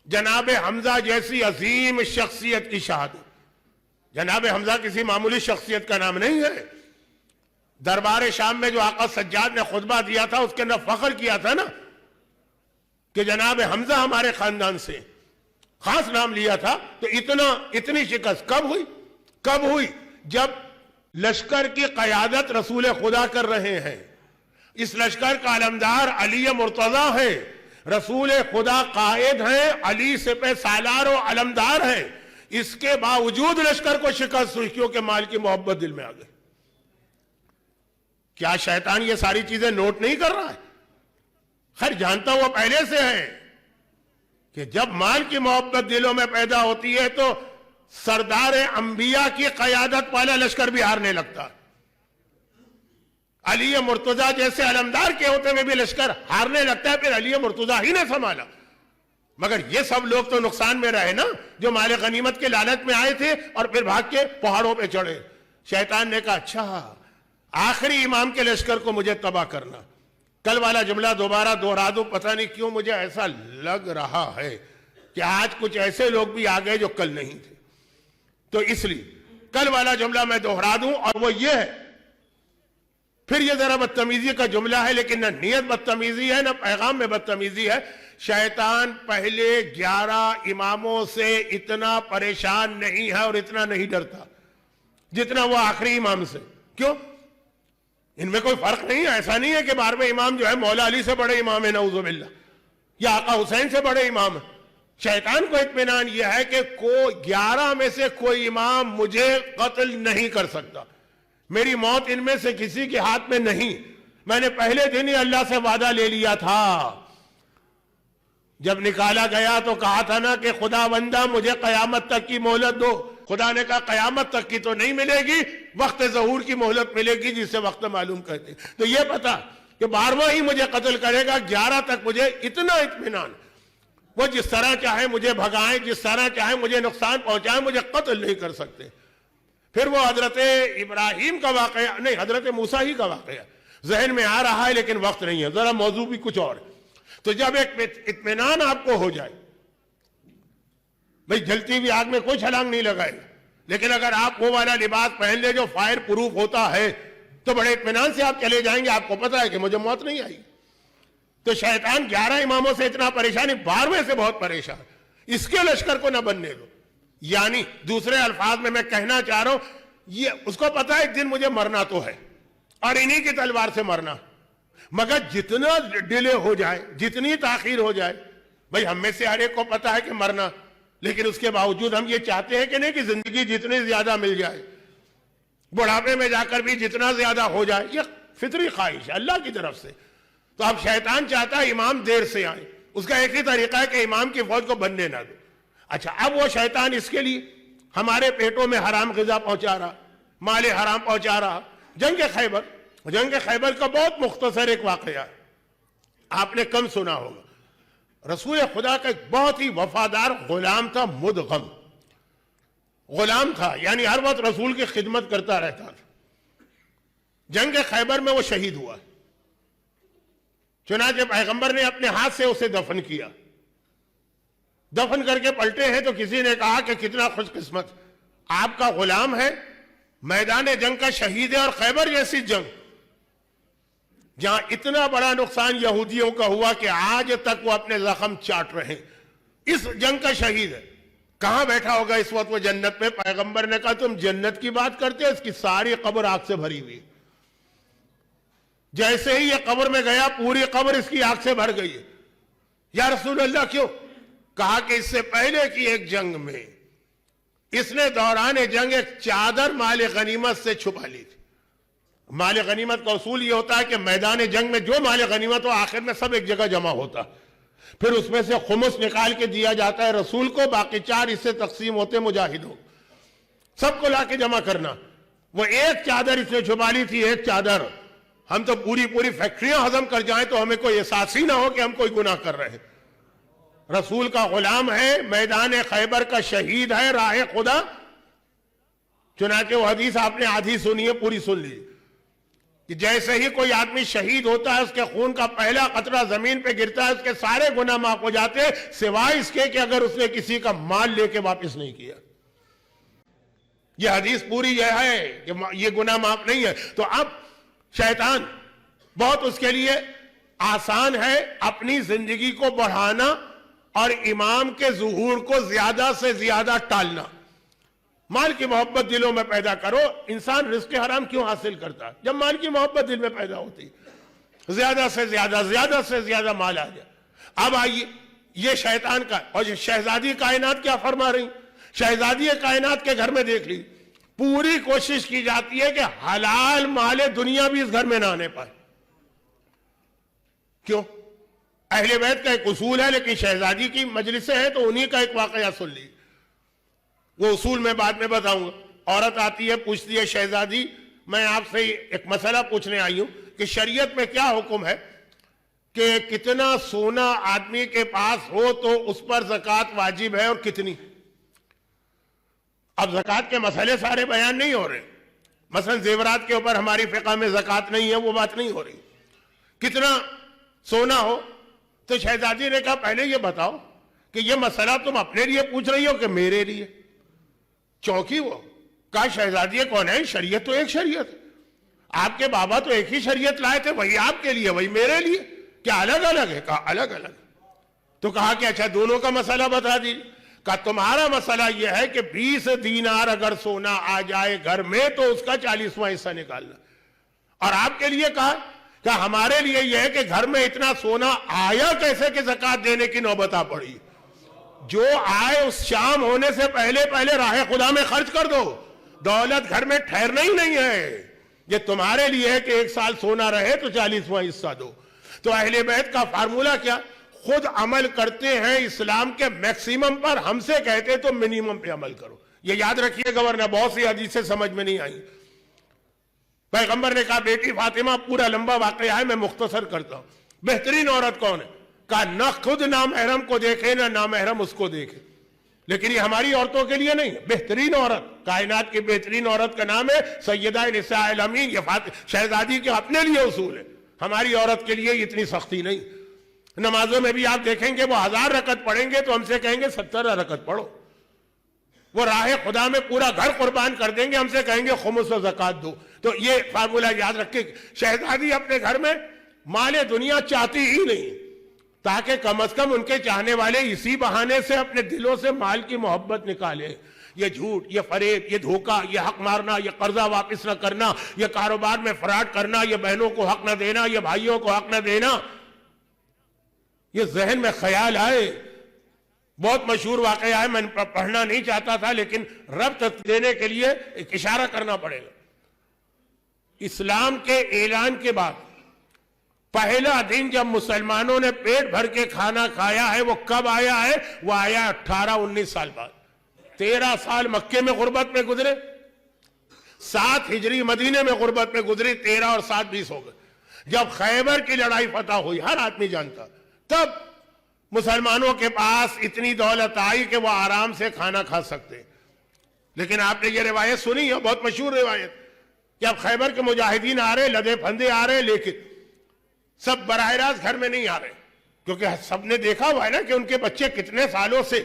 جناب حمزہ جیسی عظیم شخصیت کی شہادت. جناب حمزہ کسی معمولی شخصیت کا نام نہیں ہے. دربار شام میں جو آقا سجاد نے خطبہ دیا تھا اس کے اندر فخر کیا تھا نا کہ جناب حمزہ ہمارے خاندان سے, خاص نام لیا تھا. تو اتنی شکست کب ہوئی؟ جب لشکر کی قیادت رسول خدا کر رہے ہیں. اس لشکر کا علمدار علی مرتضی ہے. رسول خدا قائد ہیں, علی سپہ سالار و علمدار ہیں. اس کے باوجود لشکر کو شکست ہوئی کیونکہ مال کی محبت دل میں آ گئی. کیا شیطان یہ ساری چیزیں نوٹ نہیں کر رہا ہے؟ خیر جانتا ہوا پہلے سے ہے کہ جب مال کی محبت دلوں میں پیدا ہوتی ہے تو سردار انبیاء کی قیادت والا لشکر بھی ہارنے لگتا. علی مرتضی جیسے علمدار کے ہوتے ہوئے بھی لشکر ہارنے لگتا ہے. پھر علی مرتضی ہی نے سنبھالا. مگر یہ سب لوگ تو نقصان میں رہے نا, جو مال غنیمت کے لالچ میں آئے تھے اور پھر بھاگ کے پہاڑوں پہ چڑھے. شیطان نے کہا اچھا آخری امام کے لشکر کو مجھے تباہ کرنا. کل والا جملہ دوبارہ دوہرا دوں, پتہ نہیں کیوں مجھے ایسا لگ رہا ہے کہ آج کچھ ایسے لوگ بھی آ گئے جو کل نہیں تھے. تو اس لیے کل والا جملہ میں دوہرا دوں, اور وہ یہ ہے, پھر یہ ذرا بدتمیزی کا جملہ ہے لیکن نہ نیت بدتمیزی ہے نہ پیغام میں بدتمیزی ہے. شیطان پہلے 11 اماموں سے اتنا پریشان نہیں ہے اور اتنا نہیں ڈرتا جتنا وہ آخری امام سے. کیوں؟ ان میں کوئی فرق نہیں ہے. ایسا نہیں ہے کہ 12ویں امام جو ہے مولا علی سے بڑے امام ہے نعوذ باللہ, یا آقا حسین سے بڑے امام ہے. شیطان کو اطمینان یہ ہے کہ 11 میں سے کوئی امام مجھے قتل نہیں کر سکتا. میری موت ان میں سے کسی کے ہاتھ میں نہیں. میں نے پہلے دن ہی اللہ سے وعدہ لے لیا تھا. جب نکالا گیا تو کہا تھا نا کہ خدا بندہ مجھے قیامت تک کی مہلت دو. خدا نے کہا قیامت تک کی تو نہیں ملے گی, وقت ظہور کی مہلت ملے گی, جسے وقت معلوم کہتے ہیں. تو یہ پتا کہ 12واں ہی مجھے قتل کرے گا, 11 تک مجھے اتنا اطمینان. وہ جس طرح چاہے مجھے بھگائیں, جس طرح چاہے مجھے نقصان پہنچائیں, مجھے قتل نہیں کر سکتے. پھر وہ حضرت ابراہیم کا واقعہ نہیں, حضرت موسیٰ ہی کا واقعہ ذہن میں آ رہا ہے لیکن وقت نہیں ہے, ذرا موضوع بھی کچھ اور ہے. تو جب ایک اطمینان آپ کو ہو جائے, بھئی جلتی ہوئی آگ میں کوئی چھلانگ نہیں لگائے, لیکن اگر آپ وہ والا لباس پہن لے جو فائر پروف ہوتا ہے تو بڑے اطمینان سے آپ چلے جائیں گے. آپ کو پتا ہے کہ مجھے موت نہیں آئی. تو شیطان 11 اماموں سے اتنا پریشان ہے, 12ویں سے بہت پریشان. اس کے لشکر کو نہ بننے دو. یعنی دوسرے الفاظ میں کہنا چاہ رہا ہوں, یہ اس کو پتا ہے ایک دن مجھے مرنا تو ہے اور انہی کی تلوار سے مرنا. مگر جتنا ڈیلے ہو جائے, جتنی تاخیر ہو جائے, بھئی ہم میں سے ہر ایک کو پتا ہے کہ مرنا, لیکن اس کے باوجود ہم یہ چاہتے ہیں کہ نہیں کہ زندگی جتنی زیادہ مل جائے, بڑھاپے میں جا کر بھی جتنا زیادہ ہو جائے. یہ فطری خواہش ہے اللہ کی طرف سے. تو اب شیطان چاہتا ہے امام دیر سے آئے. اس کا ایک ہی طریقہ ہے کہ امام کی فوج کو بننے نہ دو. اچھا, اب وہ شیطان اس کے لیے ہمارے پیٹوں میں حرام غذا پہنچا رہا, مال حرام پہنچا رہا. جنگ خیبر کا بہت مختصر ایک واقعہ آپ نے کم سنا ہوگا. رسول خدا کا ایک بہت ہی وفادار غلام تھا, مدغم غلام تھا, یعنی ہر وقت رسول کی خدمت کرتا رہتا تھا. جنگ خیبر میں وہ شہید ہوا. چنانچہ پیغمبر نے اپنے ہاتھ سے اسے دفن کیا. دفن کر کے پلٹے ہیں تو کسی نے کہا کہ کتنا خوش قسمت, آپ کا غلام ہے, میدان جنگ کا شہید ہے, اور خیبر جیسی جنگ جہاں اتنا بڑا نقصان یہودیوں کا ہوا کہ آج تک وہ اپنے زخم چاٹ رہے ہیں, اس جنگ کا شہید ہے. کہاں بیٹھا ہوگا اس وقت وہ جنت میں؟ پیغمبر نے کہا تم جنت کی بات کرتے, اس کی ساری قبر آگ سے بھری ہوئی. جیسے ہی یہ قبر میں گیا پوری قبر اس کی آگ سے بھر گئی ہے. یا رسول اللہ کیوں؟ کہا کہ اس سے پہلے کی ایک جنگ میں اس نے دوران جنگ ایک چادر مال غنیمت سے چھپا لی تھی. مال غنیمت کا اصول یہ ہوتا ہے کہ میدان جنگ میں جو مال غنیمت ہو آخر میں سب ایک جگہ جمع ہوتا، پھر اس میں سے خمس نکال کے دیا جاتا ہے رسول کو، باقی 4 حصے تقسیم ہوتے مجاہدوں، سب کو لا کے جمع کرنا۔ وہ ایک چادر اس نے چھپا لی تھی، ایک چادر، ہم تو پوری فیکٹریاں ہضم کر جائیں تو ہمیں کوئی احساس ہی نہ ہو کہ ہم کوئی گناہ کر رہے ہیں۔ رسول کا غلام ہے، میدان خیبر کا شہید ہے، راہ خدا۔ چنانچہ وہ حدیث آپ نے آدھی سنی ہے، پوری سن لی کہ جیسے ہی کوئی آدمی شہید ہوتا ہے، اس کے خون کا پہلا قطرہ زمین پہ گرتا ہے، اس کے سارے گناہ معاف ہو جاتے ہیں، سوائے اس کے کہ اگر اس نے کسی کا مال لے کے واپس نہیں کیا۔ یہ حدیث پوری یہ ہے کہ یہ گناہ معاف نہیں ہے۔ تو اب شیطان بہت اس کے لیے آسان ہے اپنی زندگی کو بڑھانا اور امام کے ظہور کو زیادہ سے زیادہ ٹالنا۔ مال کی محبت دلوں میں پیدا کرو۔ انسان رزق حرام کیوں حاصل کرتا ہے؟ جب مال کی محبت دل میں پیدا ہوتی، زیادہ سے زیادہ مال آ جائے۔ اب آئیے یہ شیطان کا، اور شہزادی کائنات کیا فرما رہی؟ شہزادی کائنات کے گھر میں دیکھ لی، پوری کوشش کی جاتی ہے کہ حلال مال دنیا بھی اس گھر میں نہ آنے پائے۔ کیوں؟ اہل بیت کا ایک اصول ہے، لیکن شہزادی کی مجلسیں ہیں تو انہی کا ایک واقعہ سن لی۔ وہ اصول میں بعد میں بتاؤں گا۔ عورت آتی ہے، پوچھتی ہے شہزادی میں آپ سے ایک مسئلہ پوچھنے آئی ہوں کہ شریعت میں کیا حکم ہے کہ کتنا سونا آدمی کے پاس ہو تو اس پر زکوٰۃ واجب ہے اور کتنی؟ اب زکوٰۃ کے مسئلے سارے بیان نہیں ہو رہے، مثلا زیورات کے اوپر ہماری فقہ میں زکوٰۃ نہیں ہے، وہ بات نہیں ہو رہی۔ کتنا سونا ہو؟ تو شہزادی نے کہا پہلے یہ بتاؤ کہ یہ مسئلہ تم اپنے لیے پوچھ رہی ہو کہ میرے لیے؟ چونکی وہ کہا شہزادی کون ہے؟ شریعت تو ایک شریعت ہے، آپ کے بابا تو ایک ہی شریعت لائے تھے، وہی آپ کے لیے وہی میرے لیے، کیا الگ الگ ہے؟ کہا الگ الگ۔ تو کہا کہ اچھا دونوں کا مسئلہ بتا دیجیے۔ کہا تمہارا مسئلہ یہ ہے کہ 20 دینار اگر سونا آ جائے گھر میں تو اس کا 40واں حصہ نکالنا، اور آپ کے لیے کہا کہ ہمارے لیے یہ ہے کہ گھر میں اتنا سونا آیا کیسے کہ زکوٰۃ دینے کی نوبت آ پڑی؟ جو آئے اس شام ہونے سے پہلے راہ خدا میں خرچ کر دو، دولت گھر میں ٹھہرنا ہی نہیں ہے۔ یہ تمہارے لیے ہے کہ 1 سال سونا رہے تو 40واں حصہ دو۔ تو اہل بیت کا فارمولہ کیا؟ خود عمل کرتے ہیں اسلام کے میکسیمم پر، ہم سے کہتے تو منیمم پہ عمل کرو۔ یہ یاد رکھیے گورنر، بہت سی حدیثیں سمجھ میں نہیں آئی۔ پیغمبر نے کہا بیٹی فاطمہ، پورا لمبا واقعہ ہے میں مختصر کرتا ہوں، بہترین عورت کون ہے؟ کہا نہ خود نامحرم کو دیکھے نہ نامحرم اس کو دیکھے۔ لیکن یہ ہماری عورتوں کے لیے نہیں ہے، بہترین عورت، کائنات کی بہترین عورت کا نام ہے سیدہ نساء العالمین۔ یہ شہزادی کے اپنے لیے اصول ہے، ہماری عورت کے لیے اتنی سختی نہیں۔ نمازوں میں بھی آپ دیکھیں گے وہ 1000 رکعت پڑھیں گے تو ہم سے کہیں گے 70 رکعت پڑھو۔ وہ راہ خدا میں پورا گھر قربان کر دیں گے، ہم سے کہیں گے خمس و زکوٰۃ دو۔ تو یہ فارمولہ یاد رکھیں، شہزادی اپنے گھر میں مال دنیا چاہتی ہی نہیں، تاکہ کم از کم ان کے چاہنے والے اسی بہانے سے اپنے دلوں سے مال کی محبت نکالے۔ یہ جھوٹ، یہ فریب، یہ دھوکہ، یہ حق مارنا، یہ قرضہ واپس نہ کرنا، یہ کاروبار میں فراڈ کرنا، یہ بہنوں کو حق نہ دینا، یہ بھائیوں کو حق نہ دینا، یہ ذہن میں خیال آئے۔ بہت مشہور واقعہ ہے، میں پڑھنا نہیں چاہتا تھا لیکن ربط دینے کے لیے ایک اشارہ کرنا پڑے گا۔ اسلام کے اعلان کے بعد پہلا دن جب مسلمانوں نے پیٹ بھر کے کھانا کھایا ہے وہ کب آیا ہے؟ وہ آیا 18-19 سال بعد۔ 13 سال مکے میں غربت میں گزرے، 7 ہجری مدینے میں غربت میں گزری، 13 اور 7 20 ہو گئے۔ جب خیبر کی لڑائی فتح ہوئی، ہر آدمی جانتا، تب مسلمانوں کے پاس اتنی دولت آئی کہ وہ آرام سے کھانا کھا سکتے۔ لیکن آپ نے یہ روایت سنی ہے، بہت مشہور روایت، کہ اب خیبر کے مجاہدین آ رہے، لدے پھندے آ رہے، لیکن سب براہ راست گھر میں نہیں آ رہے، کیونکہ سب نے دیکھا ہوا ہے نا کہ ان کے بچے کتنے سالوں سے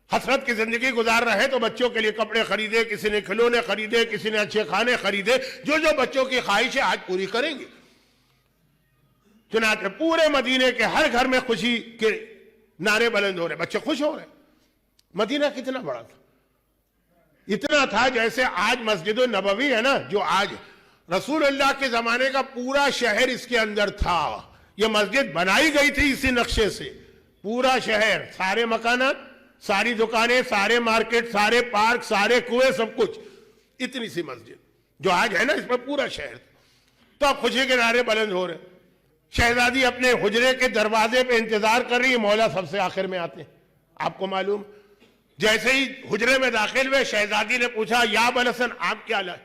حسرت کی زندگی گزار رہے، تو بچوں کے لیے کپڑے خریدے، کسی نے کھلونے خریدے، کسی نے اچھے کھانے خریدے، جو بچوں کی خواہش ہے آج پوری کریں گے۔ چنانچہ پورے مدینے کے ہر گھر میں خوشی کے نعرے بلند ہو رہے، بچے خوش ہو رہے۔ مدینہ کتنا بڑا تھا؟ اتنا تھا جیسے آج مسجد النبوی ہے نا، جو آج رسول اللہ کے زمانے کا پورا شہر اس کے اندر تھا۔ یہ مسجد بنائی گئی تھی اسی نقشے سے، پورا شہر، سارے مکانات، ساری دکانیں، سارے مارکیٹ، سارے پارک، سارے کنویں، سب کچھ، اتنی سی مسجد جو آج ہے نا، اس میں پورا شہر تھا۔ تو اب خوشی کے نعرے بلند ہو رہے. شہزادی اپنے حجرے کے دروازے پہ انتظار کر رہی ہے, مولا سب سے آخر میں آتے ہیں. آپ کو معلوم, جیسے ہی حجرے میں داخل ہوئے شہزادی نے پوچھا یا ابوالحسن آپ کیا لائے؟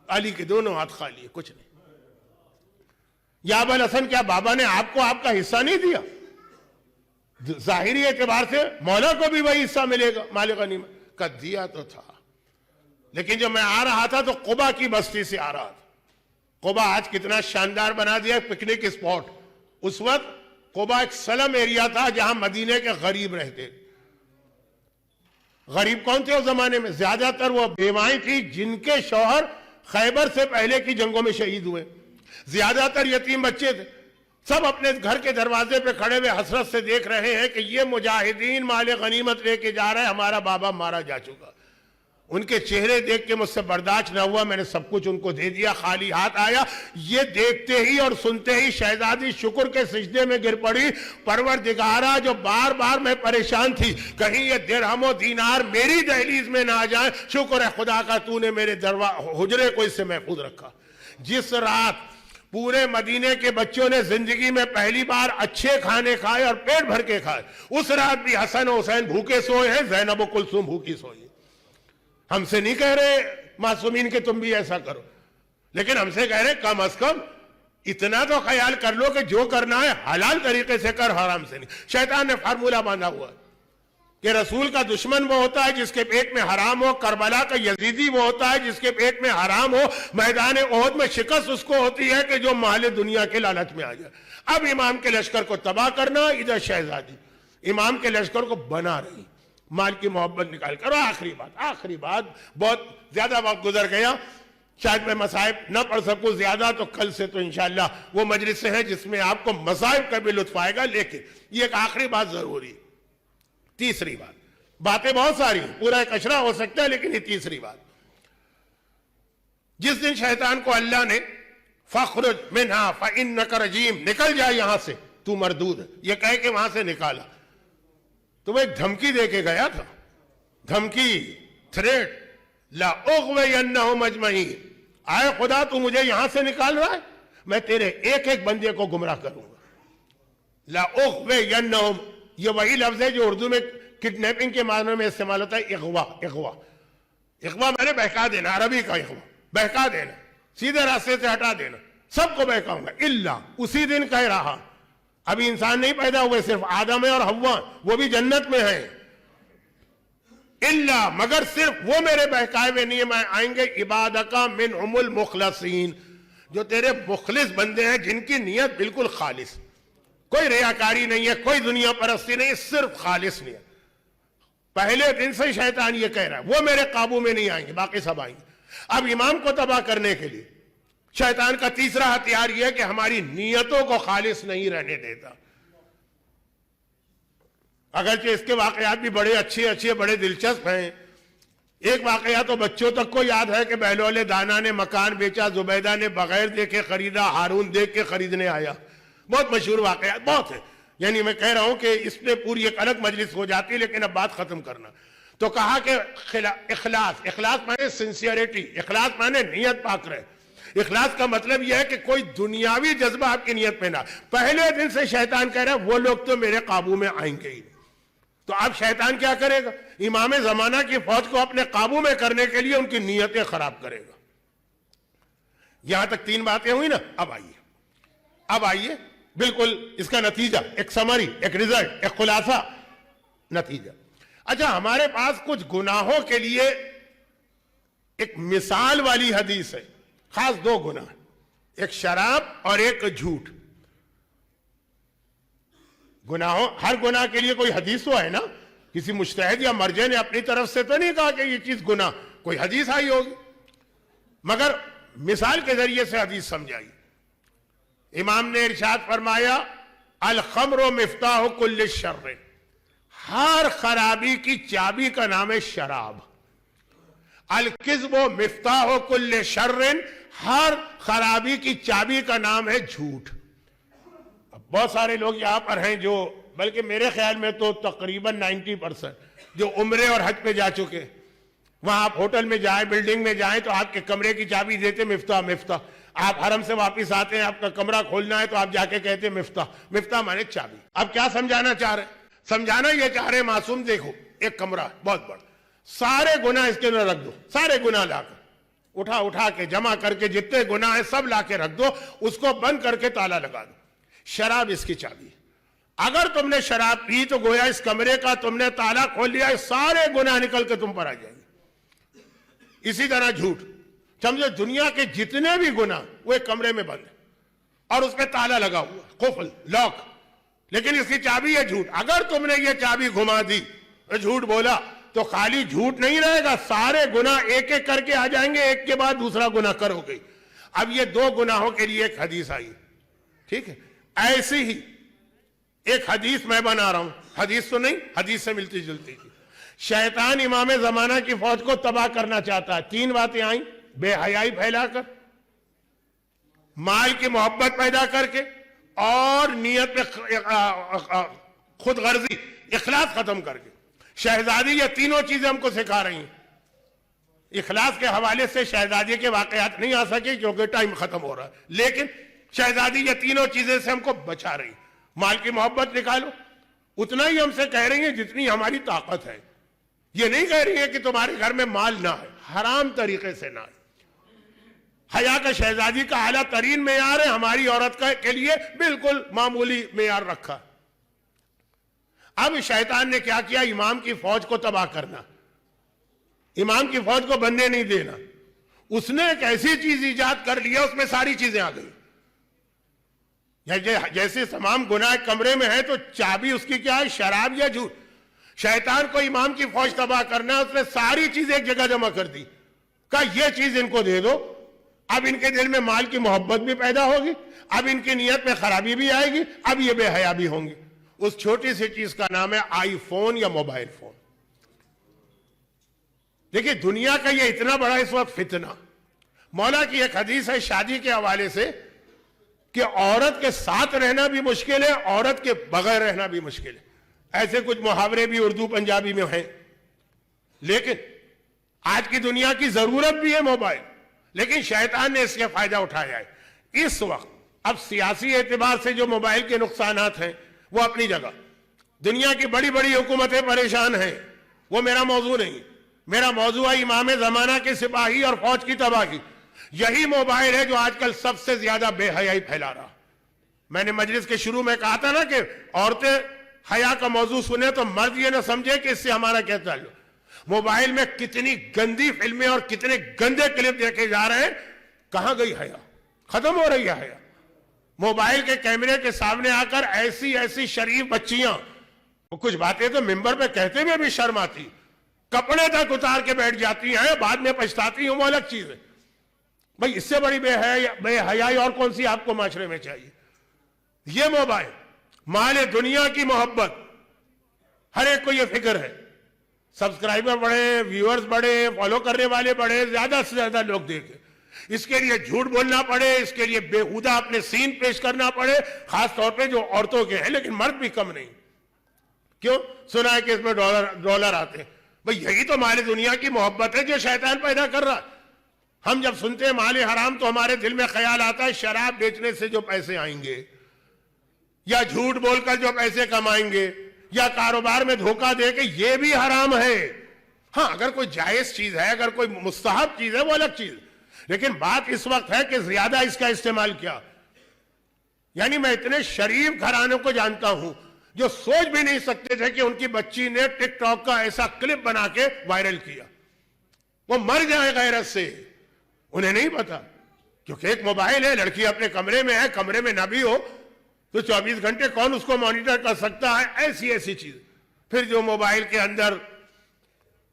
علی کے دونوں ہاتھ خالی ہے, کچھ نہیں. یا ابوالحسن کیا بابا نے آپ کو آپ کا حصہ نہیں دیا؟ ظاہری اعتبار سے مولا کو بھی وہی حصہ ملے گا مال غنیمت کا. دیا تو تھا, لیکن جب میں آ رہا تھا تو قبا کی بستی سے آ رہا تھا. قبا آج کتنا شاندار بنا دیا پکنک اسپاٹ. اس وقت قبا ایک سلم ایریا تھا جہاں مدینے کے غریب رہتے. غریب کون تھے اس زمانے میں؟ زیادہ تر وہ بیوائیں تھی جن کے شوہر خیبر سے پہلے کی جنگوں میں شہید ہوئے. زیادہ تر یتیم بچے تھے. سب اپنے گھر کے دروازے پہ کھڑے ہوئے حسرت سے دیکھ رہے ہیں کہ یہ مجاہدین مال غنیمت لے کے جا رہے ہیں, ہمارا بابا مارا جا چکا. ان کے چہرے دیکھ کے مجھ سے برداشت نہ ہوا, میں نے سب کچھ ان کو دے دیا, خالی ہاتھ آیا. یہ دیکھتے ہی اور سنتے ہی شہزادی شکر کے سجدے میں گر پڑی. پروردگارا, جو بار بار میں پریشان تھی کہیں یہ درہم و دینار میری دہلیز میں نہ آ جائیں, شکر ہے خدا کا تو نے میرے حجرے کو اس سے محفوظ رکھا. جس رات پورے مدینے کے بچوں نے زندگی میں پہلی بار اچھے کھانے کھائے اور پیٹ بھر کے کھائے, اس رات بھی حسن و حسین بھوکے سوئے ہیں, زینب و کلثوم بھوکی سوئی. ہم سے نہیں کہہ رہے معصومین کہ تم بھی ایسا کرو, لیکن ہم سے کہہ رہے کم از کم اتنا تو خیال کر لو کہ جو کرنا ہے حلال طریقے سے کر, حرام سے نہیں. شیطان نے فارمولہ باندھا ہوا ہے کہ رسول کا دشمن وہ ہوتا ہے جس کے پیٹ میں حرام ہو, کربلا کا یزیدی وہ ہوتا ہے جس کے پیٹ میں حرام ہو, میدان احد میں شکست اس کو ہوتی ہے کہ جو مال دنیا کے لالچ میں آ جائے. اب امام کے لشکر کو تباہ کرنا, ادھر شہزادی امام کے لشکر کو بنا رہی, مال کی محبت نکال کر. آخری بات بہت زیادہ وقت گزر گیا, شاید میں مصائب نہ پڑھ سکوں زیادہ, تو کل سے تو انشاءاللہ وہ مجلس ہیں جس میں آپ کو مصائب کا بھی لطف آئے گا. لیکن یہ ایک آخری بات ضروری ہے. تیسری بات, باتیں بہت ساری پورا ایک اشرا ہو سکتا ہے, لیکن یہ تیسری بات. جس دن شیطان کو اللہ نے فخرج منہا فإنک رجیم, نکل جائے یہاں سے تو مردود ہے, یہ کہہ کے وہاں سے نکالا, تو وہ ایک دھمکی دے کے گیا تھا. دھمکی, تھریٹ, لا اغوینہم اجمعین. آئے خدا تو مجھے یہاں سے نکال رہا ہے, میں تیرے ایک ایک بندے کو گمراہ کروں گا. لا اغوینہم, یہ وہی لفظ ہے جو اردو میں کڈنیپنگ کے معنی میں استعمال ہوتا ہے, اغوا. اغوا میں نے بہکا دینا, عربی کا اغوا, بہکا دینا, سیدھے راستے سے ہٹا دینا, سب کو بہکاؤں گا. الا, اسی دن کہہ رہا, ابھی انسان نہیں پیدا ہوئے, صرف آدم ہے اور حوا, وہ بھی جنت میں ہیں. الا, مگر صرف وہ میرے بہکائے ہوئے نہیں میں آئیں گے, عبادکا منہم المخلصین, جو تیرے مخلص بندے ہیں جن کی نیت بالکل خالص, کوئی ریاکاری نہیں ہے, کوئی دنیا پرستی نہیں, صرف خالص نیت. پہلے دن سے شیطان یہ کہہ رہا ہے وہ میرے قابو میں نہیں آئیں گے, باقی سب آئیں گے. اب امام کو تباہ کرنے کے لیے شیطان کا تیسرا ہتھیار یہ ہے کہ ہماری نیتوں کو خالص نہیں رہنے دیتا. اگرچہ اس کے واقعات بھی بڑے اچھے بڑے دلچسپ ہیں. ایک واقعہ تو بچوں تک کو یاد ہے کہ بہلول دانا نے مکان بیچا, زبیدہ نے بغیر دیکھے خریدا, ہارون دیکھ کے خریدنے آیا. بہت مشہور واقعات بہت ہے, یعنی میں کہہ رہا ہوں کہ اس پہ پوری ایک الگ مجلس ہو جاتی, لیکن اب بات ختم کرنا. تو کہا کہ اخلاص مانے سنسیئرٹی, اخلاص مانے نیت پاک رہے. اخلاص کا مطلب یہ ہے کہ کوئی دنیاوی جذبہ آپ کی نیت پہ نہ. پہلے دن سے شیطان کہہ رہا ہے وہ لوگ تو میرے قابو میں آئیں گے ہی. تو اب شیطان کیا کرے گا؟ امام زمانہ کی فوج کو اپنے قابو میں کرنے کے لیے ان کی نیتیں خراب کرے گا. یہاں تک 3 باتیں ہوئی نا. اب آئیے بالکل اس کا نتیجہ, ایک سمری, ایک ریزلٹ, ایک خلاصہ نتیجہ. اچھا, ہمارے پاس کچھ گناہوں کے لیے ایک مثال والی حدیث ہے, خاص 2 گناہ, ایک شراب اور ایک جھوٹ. گناہوں, ہر گناہ کے لیے کوئی حدیث تو ہے نا, کسی مجتہد یا مرجع نے اپنی طرف سے تو نہیں کہا کہ یہ چیز گناہ, کوئی حدیث آئی ہوگی, مگر مثال کے ذریعے سے حدیث سمجھائی. امام نے ارشاد فرمایا الخمر مفتاح کل شر, ہر خرابی کی چابی کا نام ہے شراب. الکذب مفتاح کل شر, ہر خرابی کی چابی کا نام ہے جھوٹ. اب بہت سارے لوگ یہاں پر ہیں جو, بلکہ میرے خیال میں تو تقریباً 90% جو عمرے اور حج پہ جا چکے, وہاں آپ ہوٹل میں جائیں، بلڈنگ میں جائیں تو آپ کے کمرے کی چابی دیتے مفتاح مفتاح. آپ حرم سے واپس آتے ہیں، آپ کا کمرہ کھولنا ہے تو آپ جا کے کہتے مفتاح. مفتاح مانے چابی. اب کیا سمجھانا چاہ رہے ہیں؟ سمجھانا یہ چاہ رہے ہیں معصوم دیکھو ایک کمرہ بہت بڑا، سارے گناہ اس کے اندر رکھ دو، سارے گناہ لا کر اٹھا کے جمع کر کے جتنے گناہ ہیں سب لا کے رکھ دو، اس کو بند کر کے تالا لگا دو. شراب اس کی چابی. اگر تم نے شراب پی تو گویا اس کمرے کا تم نے تالا کھول لیا، سارے گناہ نکل کے تم پر آ جائیں گے. اسی طرح جھوٹ، سمجھو دنیا کے جتنے بھی گناہ وہ ایک کمرے میں بند ہیں اور اس پہ تالا لگا ہوا، قفل، لاک، لیکن اس کی چابی ہے جھوٹ. اگر تم نے یہ چابی گھما دی، جھوٹ بولا، تو خالی جھوٹ نہیں رہے گا، سارے گناہ ایک ایک کر کے آ جائیں گے، ایک کے بعد دوسرا گناہ کرو گے. اب یہ دو گناہوں کے لیے ایک حدیث آئی، ٹھیک ہے. ایسی ہی ایک حدیث میں بنا رہا ہوں، حدیث تو نہیں، حدیث سے ملتی جلتی تھی. شیطان امام زمانہ کی فوج کو تباہ کرنا چاہتا ہے. تین باتیں آئیں، بے حیائی پھیلا کر، مال کی محبت پیدا کر کے، اور نیت پہ خود غرضی، اخلاص ختم کر کے. شہزادی یہ تینوں چیزیں ہم کو سکھا رہی ہیں. اخلاص کے حوالے سے شہزادی کے واقعات نہیں آ سکے کیونکہ ٹائم ختم ہو رہا ہے، لیکن شہزادی یہ تینوں چیزیں سے ہم کو بچا رہی ہیں. مال کی محبت نکالو، اتنا ہی ہم سے کہہ رہی ہیں جتنی ہماری طاقت ہے. یہ نہیں کہہ رہی ہیں کہ تمہارے گھر میں مال نہ ہے، حرام طریقے سے نہ ہے. حیا کا شہزادی کا اعلیٰ ترین معیار ہے، ہماری عورت کے لیے بالکل معمولی معیار رکھا. اب شیطان نے کیا کیا؟ امام کی فوج کو تباہ کرنا، امام کی فوج کو بننے نہیں دینا. اس نے ایک ایسی چیز ایجاد کر لیا، اس میں ساری چیزیں آ گئی. جیسے تمام گناہ کمرے میں ہے تو چابی اس کی کیا ہے؟ شراب یا جھوٹ. شیطان کو امام کی فوج تباہ کرنا، اس نے ساری چیزیں ایک جگہ جمع کر دی، کہا یہ چیز ان کو دے دو. اب ان کے دل میں مال کی محبت بھی پیدا ہوگی، اب ان کی نیت میں خرابی بھی آئے گی، اب یہ بے حیا بھی ہوں گے. اس چھوٹی سی چیز کا نام ہے آئی فون یا موبائل فون. دیکھیں دنیا کا یہ اتنا بڑا اس وقت فتنہ. مولا کی ایک حدیث ہے شادی کے حوالے سے کہ عورت کے ساتھ رہنا بھی مشکل ہے، عورت کے بغیر رہنا بھی مشکل ہے. ایسے کچھ محاورے بھی اردو پنجابی میں ہیں. لیکن آج کی دنیا کی ضرورت بھی ہے موبائل، لیکن شیطان نے اس کا فائدہ اٹھایا ہے. اس وقت اب سیاسی اعتبار سے جو موبائل کے نقصانات ہیں وہ اپنی جگہ، دنیا کی بڑی بڑی حکومتیں پریشان ہیں، وہ میرا موضوع نہیں. میرا موضوع ہے امام زمانہ کے سپاہی اور فوج کی تباہی. یہی موبائل ہے جو آج کل سب سے زیادہ بے حیائی پھیلا رہا. میں نے مجلس کے شروع میں کہا تھا نا کہ عورتیں حیا کا موضوع سنیں تو مرد یہ نہ سمجھے کہ اس سے ہمارا کیا تعلق. موبائل میں کتنی گندی فلمیں اور کتنے گندے کلپ دیکھے جا رہے ہیں. کہاں گئی حیا؟ ختم ہو رہی ہے حیا. موبائل کے کیمرے کے سامنے آ کر ایسی ایسی شریف بچیاں، کچھ باتیں تو ممبر پہ کہتے ہوئے بھی شرم آتی، کپڑے تک اتار کے بیٹھ جاتی ہیں، بعد میں پچھتاتی ہیں. وہ الگ چیز ہے. بھئی اس سے بڑی بے حیائی اور کون سی آپ کو معاشرے میں چاہیے؟ یہ موبائل، مال دنیا کی محبت، ہر ایک کو یہ فکر ہے سبسکرائبر بڑھے، ویورز بڑھے، فالو کرنے والے بڑھے، زیادہ سے زیادہ لوگ دیکھیں. اس کے لیے جھوٹ بولنا پڑے، اس کے لیے بےہودہ اپنے سین پیش کرنا پڑے، خاص طور پہ جو عورتوں کے ہیں، لیکن مرد بھی کم نہیں. کیوں؟ سنا ہے کہ اس میں ڈالر آتے ہیں. بھئی یہی تو مال دنیا کی محبت ہے جو شیطان پیدا کر رہا ہے. ہم جب سنتے ہیں مال حرام تو ہمارے دل میں خیال آتا ہے شراب بیچنے سے جو پیسے آئیں گے، یا جھوٹ بول کر جو پیسے کمائیں گے، یا کاروبار میں دھوکہ دے کے، یہ بھی حرام ہے. ہاں اگر کوئی جائز چیز ہے، اگر کوئی مستحب چیز ہے وہ الگ چیز، لیکن بات اس وقت ہے کہ زیادہ اس کا استعمال کیا. یعنی میں اتنے شریف گھرانوں کو جانتا ہوں جو سوچ بھی نہیں سکتے تھے کہ ان کی بچی نے ٹک ٹاک کا ایسا کلپ بنا کے وائرل کیا. وہ مر جائے غیرت سے، انہیں نہیں پتا، کیونکہ ایک موبائل ہے، لڑکی اپنے کمرے میں ہے، کمرے میں نہ بھی ہو تو 24 گھنٹے کون اس کو مانیٹر کر سکتا ہے. ایسی ایسی چیز. پھر جو موبائل کے اندر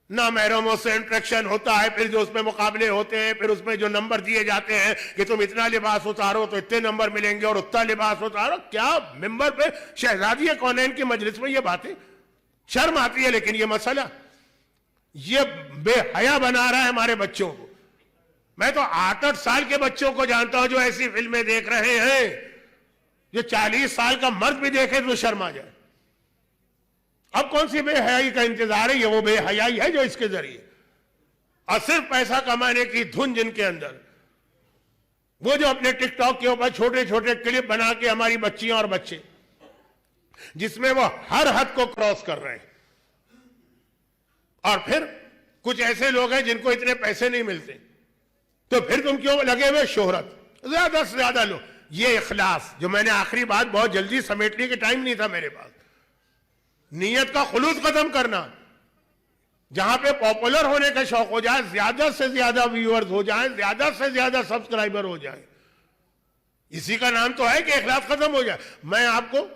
نامحرموں سے انٹریکشن ہوتا ہے، پھر جو اس میں مقابلے ہوتے ہیں، پھر اس میں جو نمبر دیے جاتے ہیں کہ تم اتنا لباس اتارو تو اتنے نمبر ملیں گے اور اتنا لباس اتارو. کیا ممبر پہ شہزادی کونین کی مجلس میں یہ باتیں؟ شرم آتی ہے. لیکن یہ مسئلہ یہ بے حیا بنا رہا ہے ہمارے بچوں کو. میں تو 8-8 سال کے بچوں کو جانتا ہوں جو ایسی فلمیں دیکھ رہے ہیں، جو 40 سال کا مرد بھی دیکھے تو شرم آ جائے. اب کون سی بے حیائی کا انتظار ہے؟ یہ وہ بے حیائی ہے جو اس کے ذریعے اور صرف پیسہ کمانے کی دھن جن کے اندر، وہ جو اپنے ٹک ٹاک کے اوپر چھوٹے چھوٹے کلپ بنا کے ہماری بچیاں اور بچے، جس میں وہ ہر حد کو کراس کر رہے ہیں، اور پھر کچھ ایسے لوگ ہیں جن کو اتنے پیسے نہیں ملتے، تو پھر تم کیوں لگے ہوئے شہرت؟ زیادہ سے زیادہ لوگ، یہ اخلاص، جو میں نے آخری بات بہت جلدی سمیٹنے کے ٹائم نہیں تھا میرے پاس، نیت کا خلوص ختم کرنا، جہاں پہ پاپولر ہونے کا شوق ہو جائے، زیادہ سے زیادہ ویورز ہو جائیں، زیادہ سے زیادہ سبسکرائبر ہو جائیں، اسی کا نام تو ہے کہ اخلاص ختم ہو جائے۔ میں آپ کو،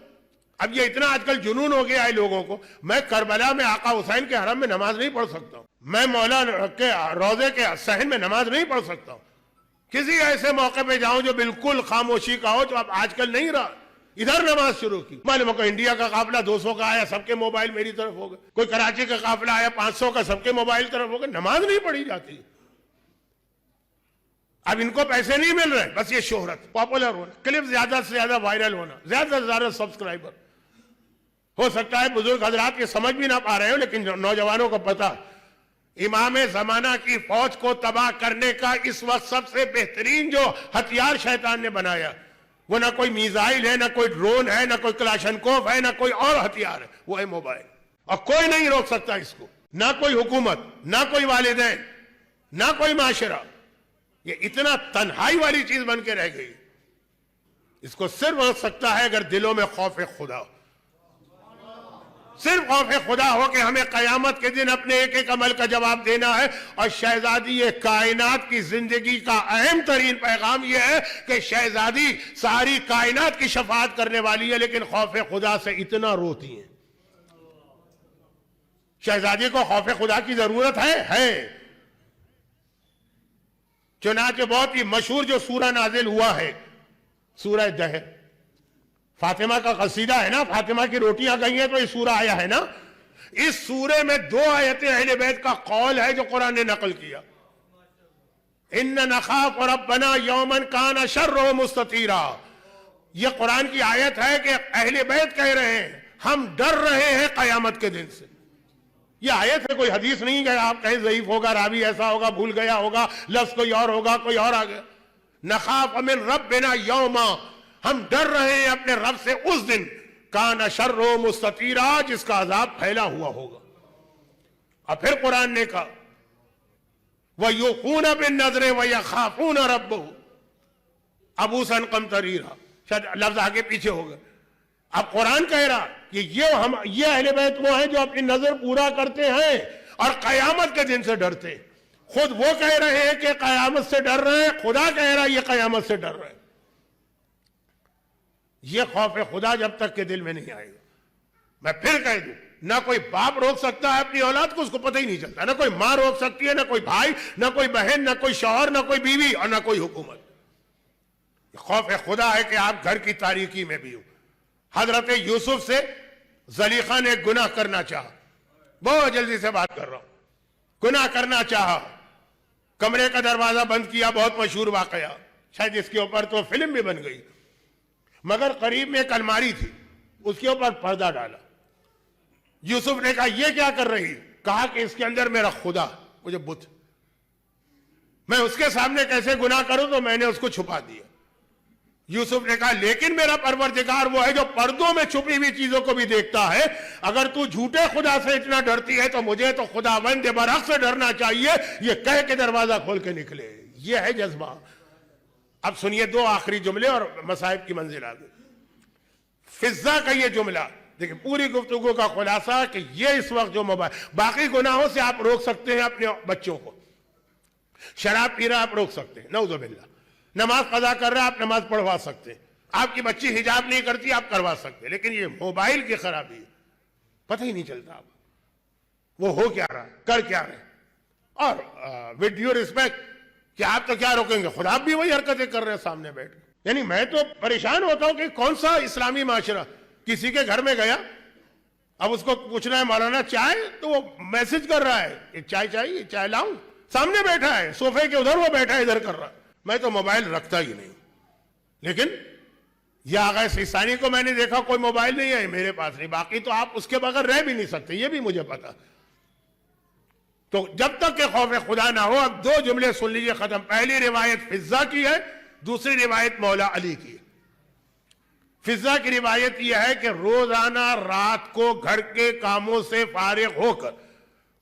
اب یہ اتنا آج کل جنون ہو گیا ہے لوگوں کو، میں کربلا میں آقا حسین کے حرم میں نماز نہیں پڑھ سکتا ہوں، میں مولا کے روضے کے صحن میں نماز نہیں پڑھ سکتا ہوں، کسی ایسے موقع پہ جاؤں جو بالکل خاموشی کا ہو، جو اب آج کل نہیں رہا، ادھر نماز شروع کی۔ معلوم کو انڈیا کا قافلہ 200 کا آیا، سب کے موبائل میری طرف ہو گئے، کوئی کراچی کا قافلہ آیا 500 کا، سب کے موبائل طرف ہو گئے، نماز نہیں پڑھی جاتی۔ اب ان کو پیسے نہیں مل رہے، بس یہ شہرت، پاپولر ہونا، کلپ زیادہ سے زیادہ وائرل ہونا، زیادہ سے زیادہ سبسکرائبر۔ ہو سکتا ہے بزرگ حضرات یہ سمجھ بھی نہ پا رہے ہو، لیکن نوجوانوں کو پتا، امام زمانہ کی فوج کو تباہ کرنے کا اس وقت سب سے بہترین جو ہتھیار شیطان نے بنایا، وہ نہ کوئی میزائل ہے، نہ کوئی ڈرون ہے، نہ کوئی کلاشنکوف ہے، نہ کوئی اور ہتھیار ہے، وہ ہے موبائل، اور کوئی نہیں روک سکتا اس کو، نہ کوئی حکومت، نہ کوئی والدین، نہ کوئی معاشرہ۔ یہ اتنا تنہائی والی چیز بن کے رہ گئی، اس کو صرف روک سکتا ہے اگر دلوں میں خوف خدا ہو، صرف خوف خدا ہو کہ ہمیں قیامت کے دن اپنے ایک ایک عمل کا جواب دینا ہے۔ اور شہزادی کائنات کی زندگی کا اہم ترین پیغام یہ ہے کہ شہزادی ساری کائنات کی شفاعت کرنے والی ہے، لیکن خوف خدا سے اتنا روتی ہیں۔ شہزادی کو خوف خدا کی ضرورت ہے۔ چنانچہ بہت ہی مشہور جو سورہ نازل ہوا ہے، سورہ دہر، فاطمہ کا قصیدہ ہے نا، فاطمہ کی روٹیاں گئی ہیں تو یہ سورہ آیا ہے نا، اس سورے میں 2 آیتیں اہل بیت کا قول ہے جو قرآن نے نقل کیا۔ ان نخاف ربنا یوما کان شرہ مستطیرا، یہ قرآن کی آیت ہے کہ اہل بیت کہہ رہے ہیں ہم ڈر رہے ہیں قیامت کے دن سے۔ یہ آیت ہے، کوئی حدیث نہیں ہے، آپ کہیں ضعیف ہوگا، راوی ایسا ہوگا، بھول گیا ہوگا، لفظ کوئی اور ہوگا، کوئی اور آ گیا۔ نخاف من ربنا یوما، ہم ڈر رہے ہیں اپنے رب سے اس دن، کان شر مستطیرا، جس کا عذاب پھیلا ہوا ہوگا۔ اور پھر قرآن نے کہا وَيُوفُونَ بِالنَّذْرِ وَيَخَافُونَ رَبَّهُ عَبُوسًا قَمْطَرِيرًا، شاید لفظ آگے پیچھے ہوگا۔ اب قرآن کہہ رہا کہ یہ اہل بیت وہ ہیں جو اپنی نظر پورا کرتے ہیں اور قیامت کے دن سے ڈرتے ہیں۔ خود وہ کہہ رہے ہیں کہ قیامت سے ڈر رہے ہیں، خدا کہہ رہا ہے یہ قیامت سے ڈر رہے ہیں۔ یہ خوف خدا جب تک کہ دل میں نہیں آئے گا، میں پھر کہہ دوں، نہ کوئی باپ روک سکتا ہے اپنی اولاد کو، اس کو پتہ ہی نہیں چلتا، نہ کوئی ماں روک سکتی ہے، نہ کوئی بھائی، نہ کوئی بہن، نہ کوئی شوہر، نہ کوئی بیوی، اور نہ کوئی حکومت۔ خوف خدا ہے کہ آپ گھر کی تاریکی میں بھی ہو۔ حضرت یوسف سے زلیخا نے گناہ کرنا چاہا، بہت جلدی سے بات کر رہا ہوں، گناہ کرنا چاہا، کمرے کا دروازہ بند کیا، بہت مشہور واقعہ، شاید اس کے اوپر تو فلم بھی بن گئی، مگر قریب میں ایک الماری تھی، اس کے اوپر پردہ ڈالا۔ یوسف نے کہا یہ کیا کر رہی؟ کہا کہ اس کے اندر میرا خدا، مجھے بت، میں اس کے سامنے کیسے گناہ کروں، تو میں نے اس کو چھپا دیا۔ یوسف نے کہا لیکن میرا پروردگار وہ ہے جو پردوں میں چھپی ہوئی چیزوں کو بھی دیکھتا ہے، اگر تو جھوٹے خدا سے اتنا ڈرتی ہے تو مجھے تو خداوند برحق سے ڈرنا چاہیے۔ یہ کہہ کے دروازہ کھول کے نکلے، یہ ہے جذبہ۔ اب سنیے 2 آخری جملے اور مصائب کی منزل آ گئی۔ فضہ کا یہ جملہ دیکھیں، پوری گفتگو کا خلاصہ کہ یہ اس وقت جو باقی گناہوں سے آپ روک سکتے ہیں اپنے بچوں کو، شراب پی رہا آپ روک سکتے ہیں، نعوذ باللہ، نماز قضا کر رہا آپ نماز پڑھوا سکتے ہیں، آپ کی بچی حجاب نہیں کرتی آپ کروا سکتے ہیں، لیکن یہ موبائل کی خرابی ہے، پتہ ہی نہیں چلتا آپ وہ ہو کیا رہا، کر کیا رہے۔ اور ود ڈیو ریسپیکٹ کہ آپ تو کیا روکیں گے، خود آپ بھی وہی حرکتیں کر رہے ہیں سامنے بیٹھ کے۔ یعنی میں تو پریشان ہوتا ہوں کہ کون سا اسلامی معاشرہ، کسی کے گھر میں گیا، اب اس کو پوچھنا ہے مولانا چائے، تو وہ میسج کر رہا ہے کہ چائے چاہیے، چائے لاؤں، سامنے بیٹھا ہے صوفے کے ادھر، وہ بیٹھا ہے ادھر کر رہا ہے۔ میں تو موبائل رکھتا ہی نہیں، لیکن یہ آغا سیستانی کو میں نے دیکھا کوئی موبائل نہیں ہے، میرے پاس نہیں، باقی تو آپ اس کے بغیر رہ بھی نہیں سکتے، یہ بھی مجھے پتا۔ تو جب تک کہ خوف خدا نہ ہو، اب دو جملے سن لیجئے ختم. پہلی روایت فضہ کی ہے، دوسری روایت مولا علی کی ہے. فضہ کی روایت یہ ہے کہ روزانہ رات کو گھر کے کاموں سے فارغ ہو کر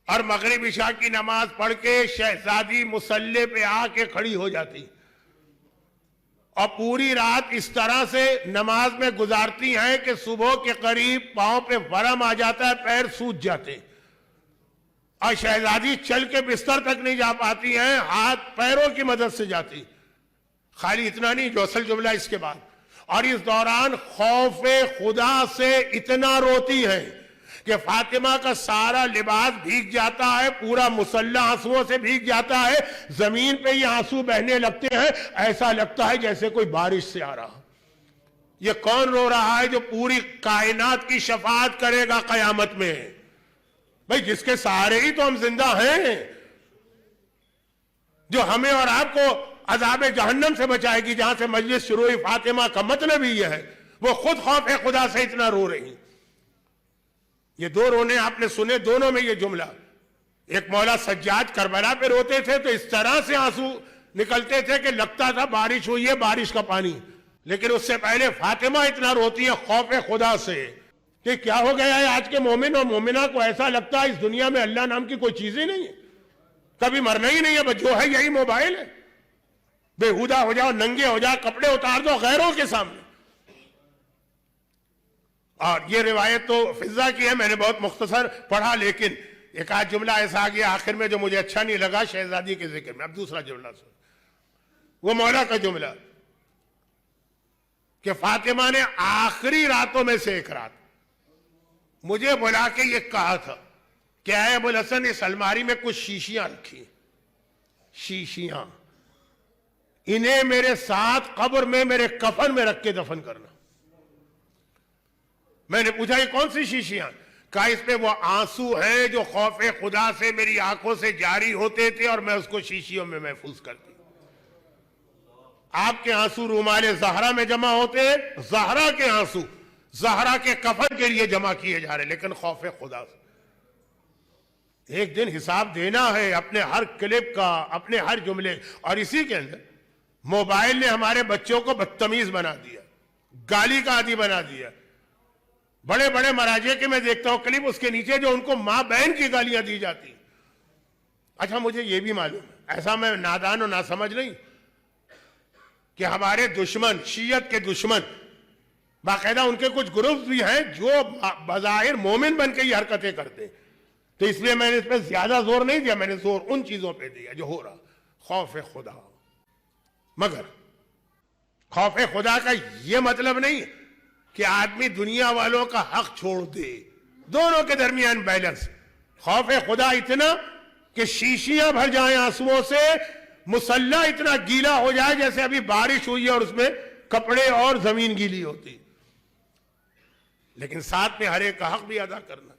اور مغرب عشاء کی نماز پڑھ کے شہزادی مصلی پہ آ کے کھڑی ہو جاتی اور پوری رات اس طرح سے نماز میں گزارتی ہیں کہ صبح کے قریب پاؤں پہ ورم آ جاتا ہے، پیر سوج جاتے اور شہزادی چل کے بستر تک نہیں جا پاتی ہیں، ہاتھ پیروں کی مدد سے جاتی. خالی اتنا نہیں، جو اصل جملہ اس کے بعد، اور اس دوران خوف خدا سے اتنا روتی ہیں کہ فاطمہ کا سارا لباس بھیگ جاتا ہے، پورا مسلح آنسوؤں سے بھیگ جاتا ہے، زمین پہ یہ آنسو بہنے لگتے ہیں، ایسا لگتا ہے جیسے کوئی بارش سے آ رہا. یہ کون رو رہا ہے جو پوری کائنات کی شفاعت کرے گا قیامت میں؟ بھئی جس کے سہارے ہی تو ہم زندہ ہیں، جو ہمیں اور آپ کو عذاب جہنم سے بچائے گی، جہاں سے مجلس شروع ہوئی. فاطمہ کا مطلب ہی یہ ہے، وہ خود خوف خدا سے اتنا رو رہی. یہ دو رونے آپ نے سنے، دونوں میں یہ جملہ. ایک مولا سجاد کربلا پہ روتے تھے تو اس طرح سے آنسو نکلتے تھے کہ لگتا تھا بارش ہوئی ہے، بارش کا پانی. لیکن اس سے پہلے فاطمہ اتنا روتی ہے خوف خدا سے کہ کیا ہو گیا ہے آج کے مومن اور مومنہ کو، ایسا لگتا ہے اس دنیا میں اللہ نام کی کوئی چیز ہی نہیں ہے، کبھی مرنا ہی نہیں ہے، بس جو ہے یہی موبائل ہے. بےہودہ ہو جاؤ، ننگے ہو جاؤ، کپڑے اتار دو غیروں کے سامنے. اور یہ روایت تو فضہ کی ہے، میں نے بہت مختصر پڑھا، لیکن ایک آدھ جملہ ایسا آ گیا آخر میں جو مجھے اچھا نہیں لگا شہزادی کے ذکر میں. اب دوسرا جملہ سن، وہ مولا کا جملہ کہ فاطمہ نے آخری راتوں میں سے ایک رات مجھے بلا کے یہ کہا تھا کہ اے ابو الحسن، اس الماری میں کچھ شیشیاں رکھی، شیشیاں، انہیں میرے ساتھ قبر میں میرے کفن میں رکھ کے دفن کرنا. میں نے پوچھا یہ کون سی شیشیاں؟ کہا اس پہ وہ آنسو ہیں جو خوف خدا سے میری آنکھوں سے جاری ہوتے تھے اور میں اس کو شیشیوں میں محفوظ کرتی. آپ کے آنسو رومال زہرا میں جمع ہوتے، زہرا کے آنسو زہرا کے کفن کے لیے جمع کیے جا رہے، لیکن خوف خدا سے. ایک دن حساب دینا ہے اپنے ہر کلپ کا، اپنے ہر جملے. اور اسی کے اندر موبائل نے ہمارے بچوں کو بدتمیز بنا دیا، گالی کا عادی بنا دیا. بڑے بڑے مراجع کے میں دیکھتا ہوں کلپ، اس کے نیچے جو ان کو ماں بہن کی گالیاں دی جاتی. اچھا مجھے یہ بھی معلوم ہے، ایسا میں نادان و ناسمجھ نہیں، کہ ہمارے دشمن، شیعت کے دشمن، باقاعدہ ان کے کچھ گروپس بھی ہیں جو بظاہر مومن بن کے یہ حرکتیں کرتے. تو اس لیے میں نے اس پہ زیادہ زور نہیں دیا، میں نے زور ان چیزوں پہ دیا جو ہو رہا، خوف خدا. مگر خوف خدا کا یہ مطلب نہیں کہ آدمی دنیا والوں کا حق چھوڑ دے، دونوں کے درمیان بیلنس. خوف خدا اتنا کہ شیشیاں بھر جائیں آنسوؤں سے، مسلح اتنا گیلا ہو جائے جیسے ابھی بارش ہوئی ہے اور اس میں کپڑے اور زمین گیلی ہوتی. لیکن ساتھ میں ہر ایک کا حق بھی ادا کرنا.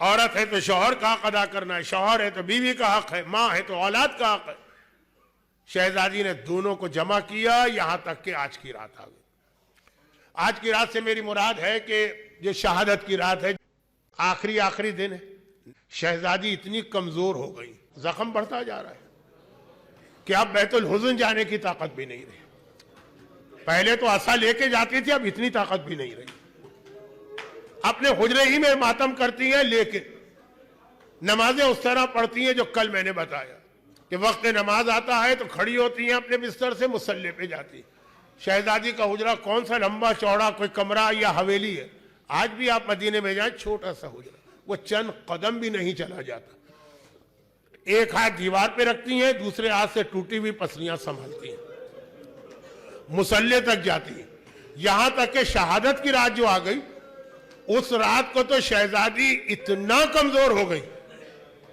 عورت ہے تو شوہر کا حق ادا کرنا ہے، شوہر ہے تو بیوی کا حق ہے، ماں ہے تو اولاد کا حق ہے. شہزادی نے دونوں کو جمع کیا یہاں تک کہ آج کی رات آ گئی. آج کی رات سے میری مراد ہے کہ یہ شہادت کی رات ہے، آخری دن ہے. شہزادی اتنی کمزور ہو گئی، زخم بڑھتا جا رہا ہے کہ اب بیت الحزن جانے کی طاقت بھی نہیں رہی. پہلے تو عصا لے کے جاتی تھی، اب اتنی طاقت بھی نہیں رہی. اپنے حجرے ہی میں ماتم کرتی ہیں، لیکن نمازیں اس طرح پڑھتی ہیں جو کل میں نے بتایا کہ وقت نماز آتا ہے تو کھڑی ہوتی ہیں اپنے بستر سے، مصلی پہ جاتی. شہزادی کا حجرہ کون سا لمبا چوڑا کوئی کمرہ یا حویلی ہے؟ آج بھی آپ مدینے میں جائیں، چھوٹا سا حجرہ، وہ چند قدم بھی نہیں چلا جاتا. ایک ہاتھ دیوار پہ رکھتی ہیں، دوسرے ہاتھ سے ٹوٹی ہوئی پسلیاں سنبھالتی ہیں، مصلی تک جاتی ہیں. یہاں تک کہ شہادت کی رات جو آ گئی، اس رات کو تو شہزادی اتنا کمزور ہو گئی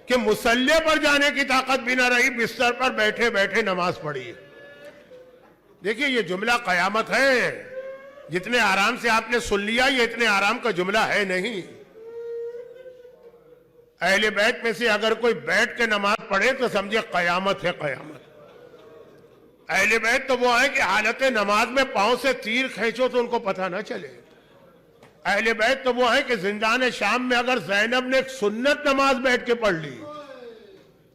کہ مصلی پر جانے کی طاقت بھی نہ رہی، بستر پر بیٹھے بیٹھے نماز پڑھی ہے. دیکھیے یہ جملہ قیامت ہے. جتنے آرام سے آپ نے سن لیا، یہ اتنے آرام کا جملہ ہے نہیں. اہل بیت میں سے اگر کوئی بیٹھ کے نماز پڑھے تو سمجھے قیامت ہے، قیامت. اہل بیت تو وہ ہے کہ حالت نماز میں پاؤں سے تیر کھینچو تو ان کو پتہ نہ چلے. اہل بیت تو وہ ہے کہ زندان شام میں اگر زینب نے ایک سنت نماز بیٹھ کے پڑھ لی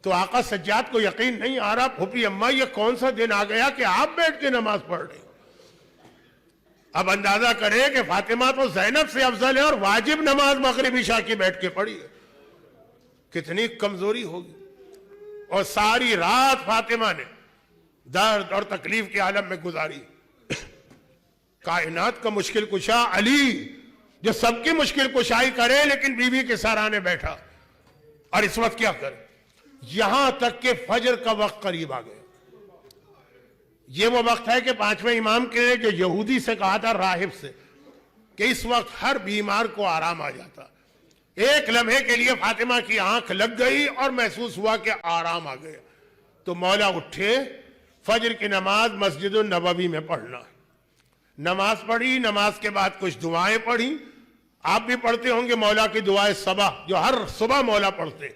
تو آقا سجاد کو یقین نہیں آ رہا، پھوپھی اماں یہ کون سا دن آ گیا کہ آپ بیٹھ کے نماز پڑھ رہے ہیں؟ اب اندازہ کریں کہ فاطمہ تو زینب سے افضل ہے اور واجب نماز مغرب عشاء کی بیٹھ کے پڑھی ہے، کتنی کمزوری ہوگی۔ اور ساری رات فاطمہ نے درد اور تکلیف کے عالم میں گزاری۔ کائنات کا مشکل کشا علی، جو سب کی مشکل کشائی کرے لیکن بیوی کے سرانے بیٹھا، اور اس وقت کیا کرے؟ یہاں تک کہ فجر کا وقت قریب آ گیا۔ یہ وہ وقت ہے کہ پانچویں امام کے جو یہودی سے کہا تھا، راہب سے، کہ اس وقت ہر بیمار کو آرام آ جاتا۔ ایک لمحے کے لیے فاطمہ کی آنکھ لگ گئی اور محسوس ہوا کہ آرام آ گیا، تو مولا اٹھے، فجر کی نماز مسجد النبوی میں پڑھنا۔ نماز پڑھی، نماز کے بعد کچھ دعائیں پڑھی، آپ بھی پڑھتے ہوں گے مولا کی دعائیں صبح، جو ہر صبح مولا پڑھتے۔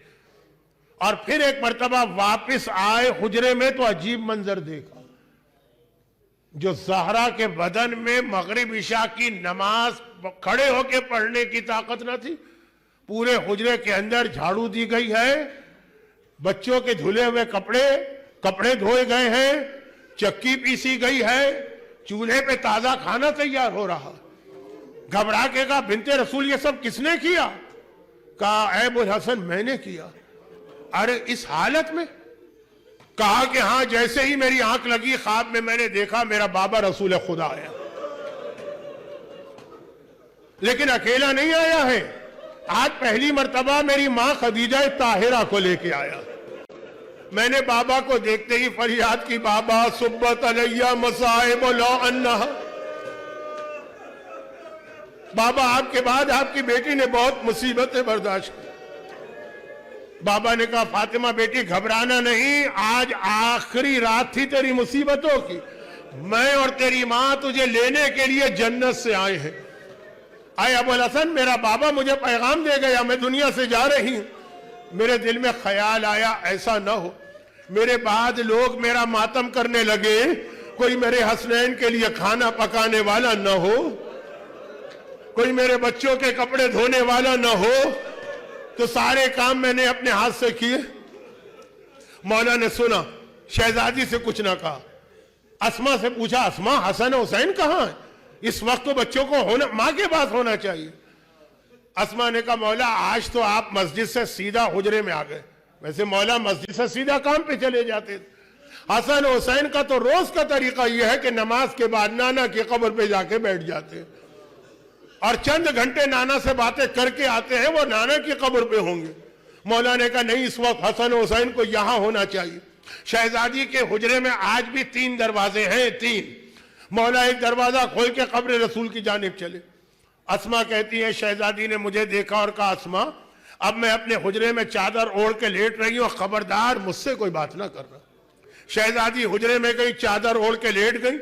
اور پھر ایک مرتبہ واپس آئے حجرے میں تو عجیب منظر دیکھا، جو زہرا کے بدن میں مغرب عشاء کی نماز کھڑے ہو کے پڑھنے کی طاقت نہ تھی، پورے حجرے کے اندر جھاڑو دی گئی ہے، بچوں کے دھلے ہوئے کپڑے دھوئے گئے ہیں، چکی پیسی گئی ہے، چولہے پہ تازہ کھانا تیار ہو رہا۔ گھبرا کے کہا، بنت رسول یہ سب کس نے کیا؟ کہا، اے ابو الحسن میں نے کیا۔ ارے اس حالت میں؟ کہا کہ ہاں، جیسے ہی میری آنکھ لگی خواب میں نے دیکھا میرا بابا رسول خدا آیا، لیکن اکیلا نہیں آیا ہے، آج پہلی مرتبہ میری ماں خدیجہ طاہرہ کو لے کے آیا۔ میں نے بابا کو دیکھتے ہی فریاد کی، بابا صبت علیہ مصائب لا انہا، بابا آپ کے بعد آپ کی بیٹی نے بہت مصیبتیں برداشت کی۔ بابا نے کہا، فاطمہ بیٹی گھبرانا نہیں، آج آخری رات تھی تیری مصیبتوں کی، میں اور تیری ماں تجھے لینے کے لیے جنت سے آئے ہیں۔ آئے ابو الحسن، میرا بابا مجھے پیغام دے گیا، میں دنیا سے جا رہی ہوں۔ میرے دل میں خیال آیا ایسا نہ ہو میرے بعد لوگ میرا ماتم کرنے لگے، کوئی میرے حسنین کے لیے کھانا پکانے والا نہ ہو، کوئی میرے بچوں کے کپڑے دھونے والا نہ ہو، تو سارے کام میں نے اپنے ہاتھ سے کیے۔ مولا نے سنا، شہزادی سے کچھ نہ کہا، اسما سے پوچھا، اسما حسن حسین کہاں ہے؟ اس وقت تو بچوں کو ماں کے پاس ہونا چاہیے۔ اسما نے کہا، مولا آج تو آپ مسجد سے سیدھا حجرے میں آ گئے، ویسے مولا مسجد سے سیدھا کام پہ چلے جاتے تھے۔ حسن حسین کا تو روز کا طریقہ یہ ہے کہ نماز کے بعد نانا کی قبر پہ جا کے بیٹھ جاتے، اور چند گھنٹے نانا سے باتیں کر کے آتے ہیں، وہ نانا کی قبر پہ ہوں گے۔ مولا نے کہا، نہیں، اس وقت حسن حسین کو یہاں ہونا چاہیے۔ شہزادی کے حجرے میں آج بھی 3 دروازے ہیں، 3۔ مولا ایک دروازہ کھول کے قبر رسول کی جانب چلے۔ اسما کہتی ہے، شہزادی نے مجھے دیکھا اور کہا، اسما اب میں اپنے حجرے میں چادر اوڑھ کے لیٹ رہی ہوں، خبردار مجھ سے کوئی بات نہ کرنا۔ شہزادی حجرے میں گئی، چادر اوڑھ کے لیٹ گئی،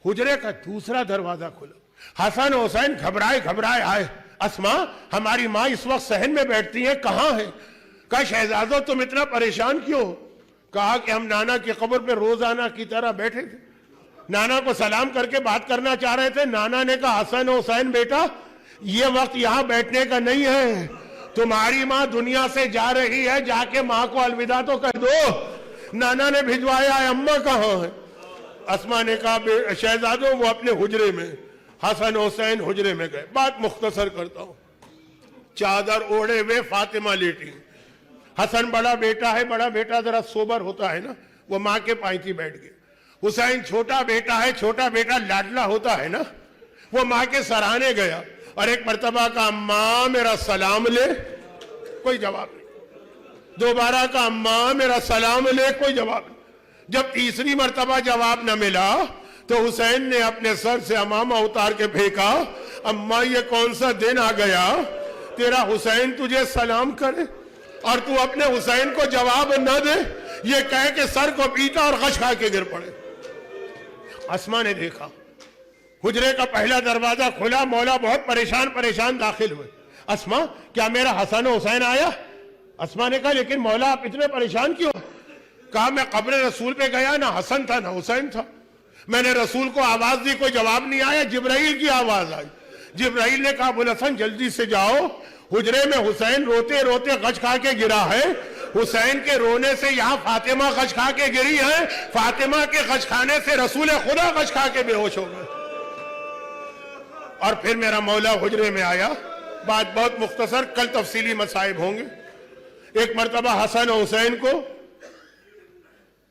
حجرے کا دوسرا دروازہ کھلا۔ حسن حسین گھبرائے آئے، اسما ہماری ماں اس وقت صحن میں بیٹھتی ہیں، کہاں ہے؟ کہا، شہزادو تم اتنا پریشان کیوں؟ کہا کہ ہم نانا کی قبر پہ روزانہ کی طرح بیٹھے تھے، نانا کو سلام کر کے بات کرنا چاہ رہے تھے۔ نانا نے کہا، حسن حسین بیٹا یہ وقت یہاں بیٹھنے کا نہیں ہے، تمہاری ماں دنیا سے جا رہی ہے، جا کے ماں کو الوداع تو کہہ دو۔ نانا نے بھجوایا ہے، اماں کہاں ہے؟ اسما نے کہا، شہزادو وہ اپنے حجرے میں۔ حسن حسین حجرے میں گئے۔ بات مختصر کرتا ہوں، چادر اوڑے ہوئے فاطمہ لیٹی، حسن بڑا بیٹا ہے، بڑا بیٹا ذرا سوبر ہوتا ہے نا، وہ ماں کے پائیں بیٹھ گئے۔ حسین چھوٹا بیٹا ہے، چھوٹا بیٹا لاڈلا ہوتا ہے نا، وہ ماں کے سرانے گیا اور ایک مرتبہ کہا، ماں میرا سلام لے، کوئی جواب نہیں۔ دوبارہ کہا، ماں میرا سلام لے، کوئی جواب نہیں۔ جب تیسری مرتبہ جواب نہ ملا تو حسین نے اپنے سر سے امامہ اتار کے پھینکا، اماں یہ کون سا دن آ گیا تیرا حسین تجھے سلام کرے اور تو اپنے حسین کو جواب نہ دے؟ یہ کہہ کے سر کو پیٹا اور غش کھا کے گر پڑے۔ اسما نے دیکھا، حجرے کا پہلا دروازہ کھلا، مولا بہت پریشان داخل ہوئے۔ اسما کیا میرا حسن حسین آیا؟ اسما نے کہا، لیکن مولا آپ اتنے پریشان کیوں؟ کہا، میں قبر رسول پہ گیا، نہ حسن تھا نہ حسین تھا، میں نے رسول کو آواز دی، کوئی جواب نہیں آیا، جبرائیل کی آواز آئی۔ جبرائیل نے کہا، ابو الحسن جلدی سے جاؤ، حجرے میں حسین روتے روتے غش کھا کے گرا ہے، حسین کے رونے سے یہاں فاطمہ غش کھا کے گری ہیں، فاطمہ کے غش کھانے سے رسول خدا غش کھا کے بے ہوش ہو گئے۔ اور پھر میرا مولا حجرے میں آیا، بات بہت مختصر، کل تفصیلی مصائب ہوں گے۔ ایک مرتبہ حسن و حسین کو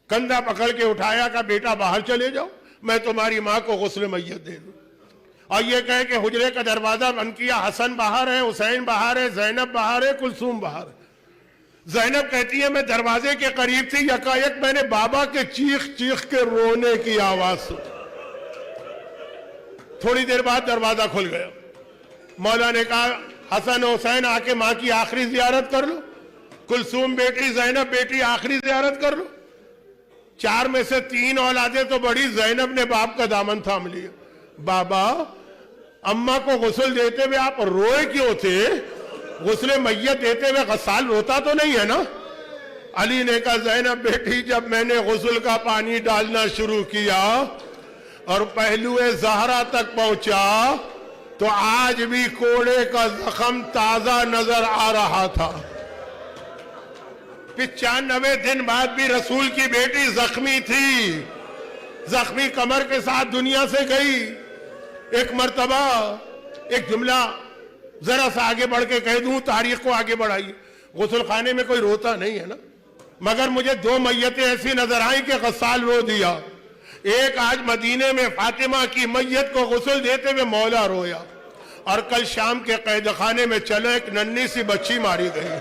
کندھا پکڑ کے اٹھایا کہ بیٹا باہر چلے جاؤ، میں تمہاری ماں کو غسل میت دے دوں، اور یہ کہے کہ حجرے کا دروازہ بند کیا، حسن باہر ہے، حسین باہر ہے، زینب باہر ہے، کلثوم باہر ہے۔ زینب کہتی ہے میں دروازے کے قریب تھی، یکایک میں نے بابا کے چیخ چیخ کے رونے کی آواز سنی۔ تھوڑی دیر بعد دروازہ کھل گیا، مولا نے کہا حسن و حسین آ کے ماں کی آخری زیارت کر لو، کلثوم بیٹی، زینب بیٹی آخری زیارت کر لو۔ 4 میں سے 3 اولادیں تو بڑی، زینب نے باپ کا دامن تھام لیا۔ بابا اماں کو غسل دیتے ہوئے آپ روئے کیوں تھے؟ غسل میت دیتے ہوئے غسال روتا تو نہیں ہے نا؟ علی نے کہا زینب بیٹی جب میں نے غسل کا پانی ڈالنا شروع کیا اور پہلو زہرا تک پہنچا تو آج بھی کوڑے کا زخم تازہ نظر آ رہا تھا۔ 95 دن بعد بھی رسول کی بیٹی زخمی تھی، زخمی کمر کے ساتھ دنیا سے گئی۔ ایک مرتبہ ایک جملہ ذرا سا آگے بڑھ کے کہہ دوں، تاریخ کو آگے بڑھائی، غسل خانے میں کوئی روتا نہیں ہے نا، مگر مجھے 2 میتیں ایسی نظر آئیں کہ غسال رو دیا۔ ایک آج مدینے میں فاطمہ کی میت کو غسل دیتے ہوئے مولا رویا، اور کل شام کے قید خانے میں چلے ایک ننھی سی بچی ماری گئی،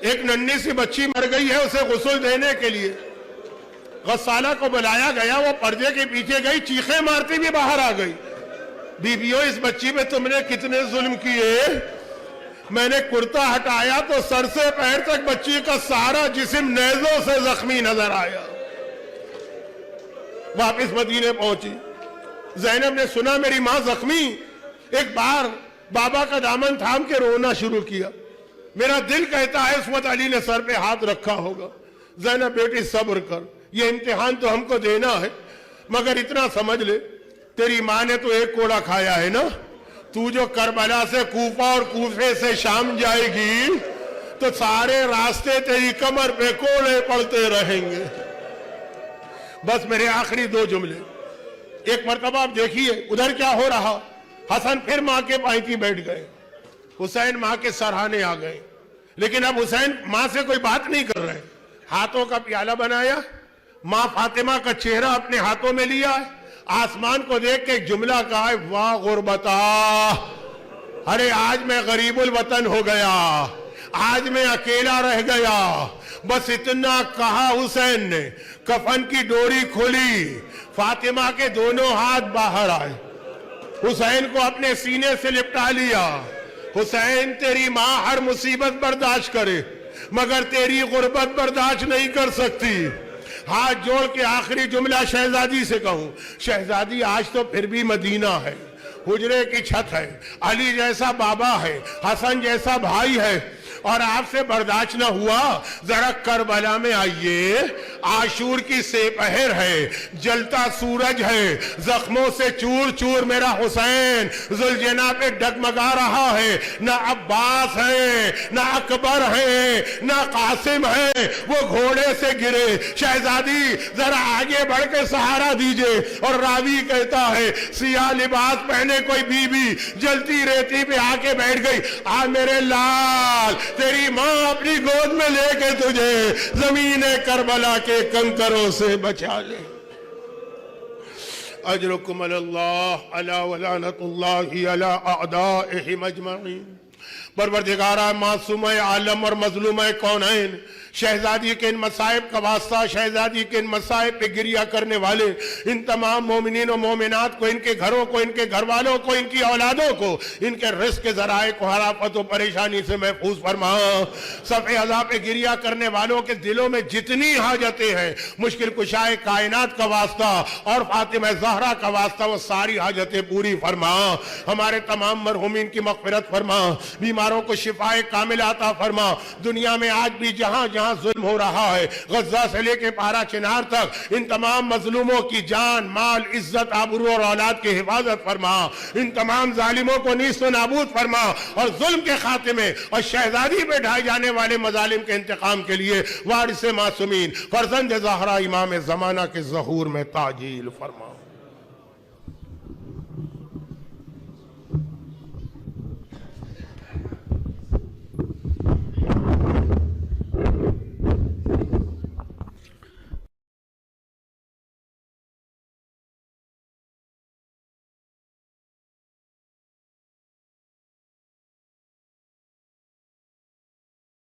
ایک ننھی سی بچی مر گئی ہے، اسے غسل دینے کے لیے غسالہ کو بلایا گیا، وہ پردے کے پیچھے گئی، چیخیں مارتی بھی باہر آ گئی، بیویوں اس بچی میں تم نے کتنے ظلم کیے؟ میں نے کرتا ہٹایا تو سر سے پیر تک بچی کا سارا جسم نیزوں سے زخمی نظر آیا۔ واپس مدینے پہنچی، زینب نے سنا میری ماں زخمی، ایک بار بابا کا دامن تھام کے رونا شروع کیا۔ میرا دل کہتا ہے اس وقت علی نے سر پہ ہاتھ رکھا ہوگا۔ زینب بیٹی صبر کر، یہ امتحان تو ہم کو دینا ہے، مگر اتنا سمجھ لے تیری ماں نے تو ایک کوڑا کھایا ہے نا، تو جو کربلا سے کوفہ اور کوفے سے شام جائے گی تو سارے راستے تیری کمر پہ کوڑے پڑتے رہیں گے۔ بس میرے آخری 2 جملے۔ ایک مرتبہ آپ دیکھیے ادھر کیا ہو رہا، حسن پھر ماں کے پائیں بیٹھ گئے، حسین ماں کے سرہانے آ گئے، لیکن اب حسین ماں سے کوئی بات نہیں کر رہے، ہاتھوں کا پیالہ بنایا، ماں فاطمہ کا چہرہ اپنے ہاتھوں میں لیا، آسمان کو دیکھ کے ایک جملہ کہا ہے واہ غربتا، ارے آج میں غریب الوطن ہو گیا، آج میں اکیلا رہ گیا۔ بس اتنا کہا حسین نے، کفن کی ڈوری کھولی، فاطمہ کے دونوں ہاتھ باہر آئے، حسین کو اپنے سینے سے لپٹا لیا۔ حسین تیری ماں ہر مصیبت برداشت کرے مگر تیری غربت برداشت نہیں کر سکتی۔ ہاتھ جوڑ کے آخری جملہ شہزادی سے کہوں، شہزادی آج تو پھر بھی مدینہ ہے، حجرے کی چھت ہے، علی جیسا بابا ہے، حسن جیسا بھائی ہے، اور آپ سے برداشت نہ ہوا، ذرا کربلا میں آئیے، عاشور کی سپہر ہے، جلتا سورج ہے، زخموں سے چور چور میرا حسین ذوالجناح پہ ڈگمگا رہا ہے، نہ عباس ہے، نہ اکبر ہے، نہ قاسم ہے، وہ گھوڑے سے گرے، شہزادی ذرا آگے بڑھ کے سہارا دیجئے۔ اور راوی کہتا ہے سیاہ لباس پہنے کوئی بی بی جلتی ریتی پہ آ کے بیٹھ گئی، آ میرے لال تیری ماں اپنی گود میں لے کے تجھے زمین کربلا کے کنکروں سے بچا لے۔ اجرکم اللہ علی ولعنت اللہ علی اعدائہم اجمعین۔ پروردگارہ معصومہ عالم اور مظلومہ کونین، شہزادی کے ان مصائب کا واسطہ، شہزادی کے ان مصائب پہ گریہ کرنے والے ان تمام مومنین و مومنات کو، ان کے گھروں کو، ان کے گھر والوں کو، ان کی اولادوں کو، ان کے رزق کے ذرائع کو ہرافت و پریشانی سے محفوظ فرما۔ صف عذاب پہ گریہ کرنے والوں کے دلوں میں جتنی حاجتیں ہیں، مشکل کشائے کائنات کا واسطہ اور فاطمہ زہرا کا واسطہ، وہ ساری حاجتیں پوری فرما۔ ہمارے تمام مرحومین کی مغفرت فرما، بیمار بیماروں کو شفائے کامل عطا فرما. دنیا میں آج بھی جہاں جہاں ظلم ہو رہا ہے، غزہ سے لے کے پارا چنار تک، ان تمام مظلوموں کی جان، مال، عزت، آبرو اور اولاد کی حفاظت فرما. ان تمام ظالموں کو نیست و نابود فرما، اور ظلم کے خاتمے اور شہزادی پہ ڈھائے جانے والے مظالم کے انتقام کے لیے وارث معصومین فرزند زہرا امام زمانہ کے ظہور میں تعجیل فرما.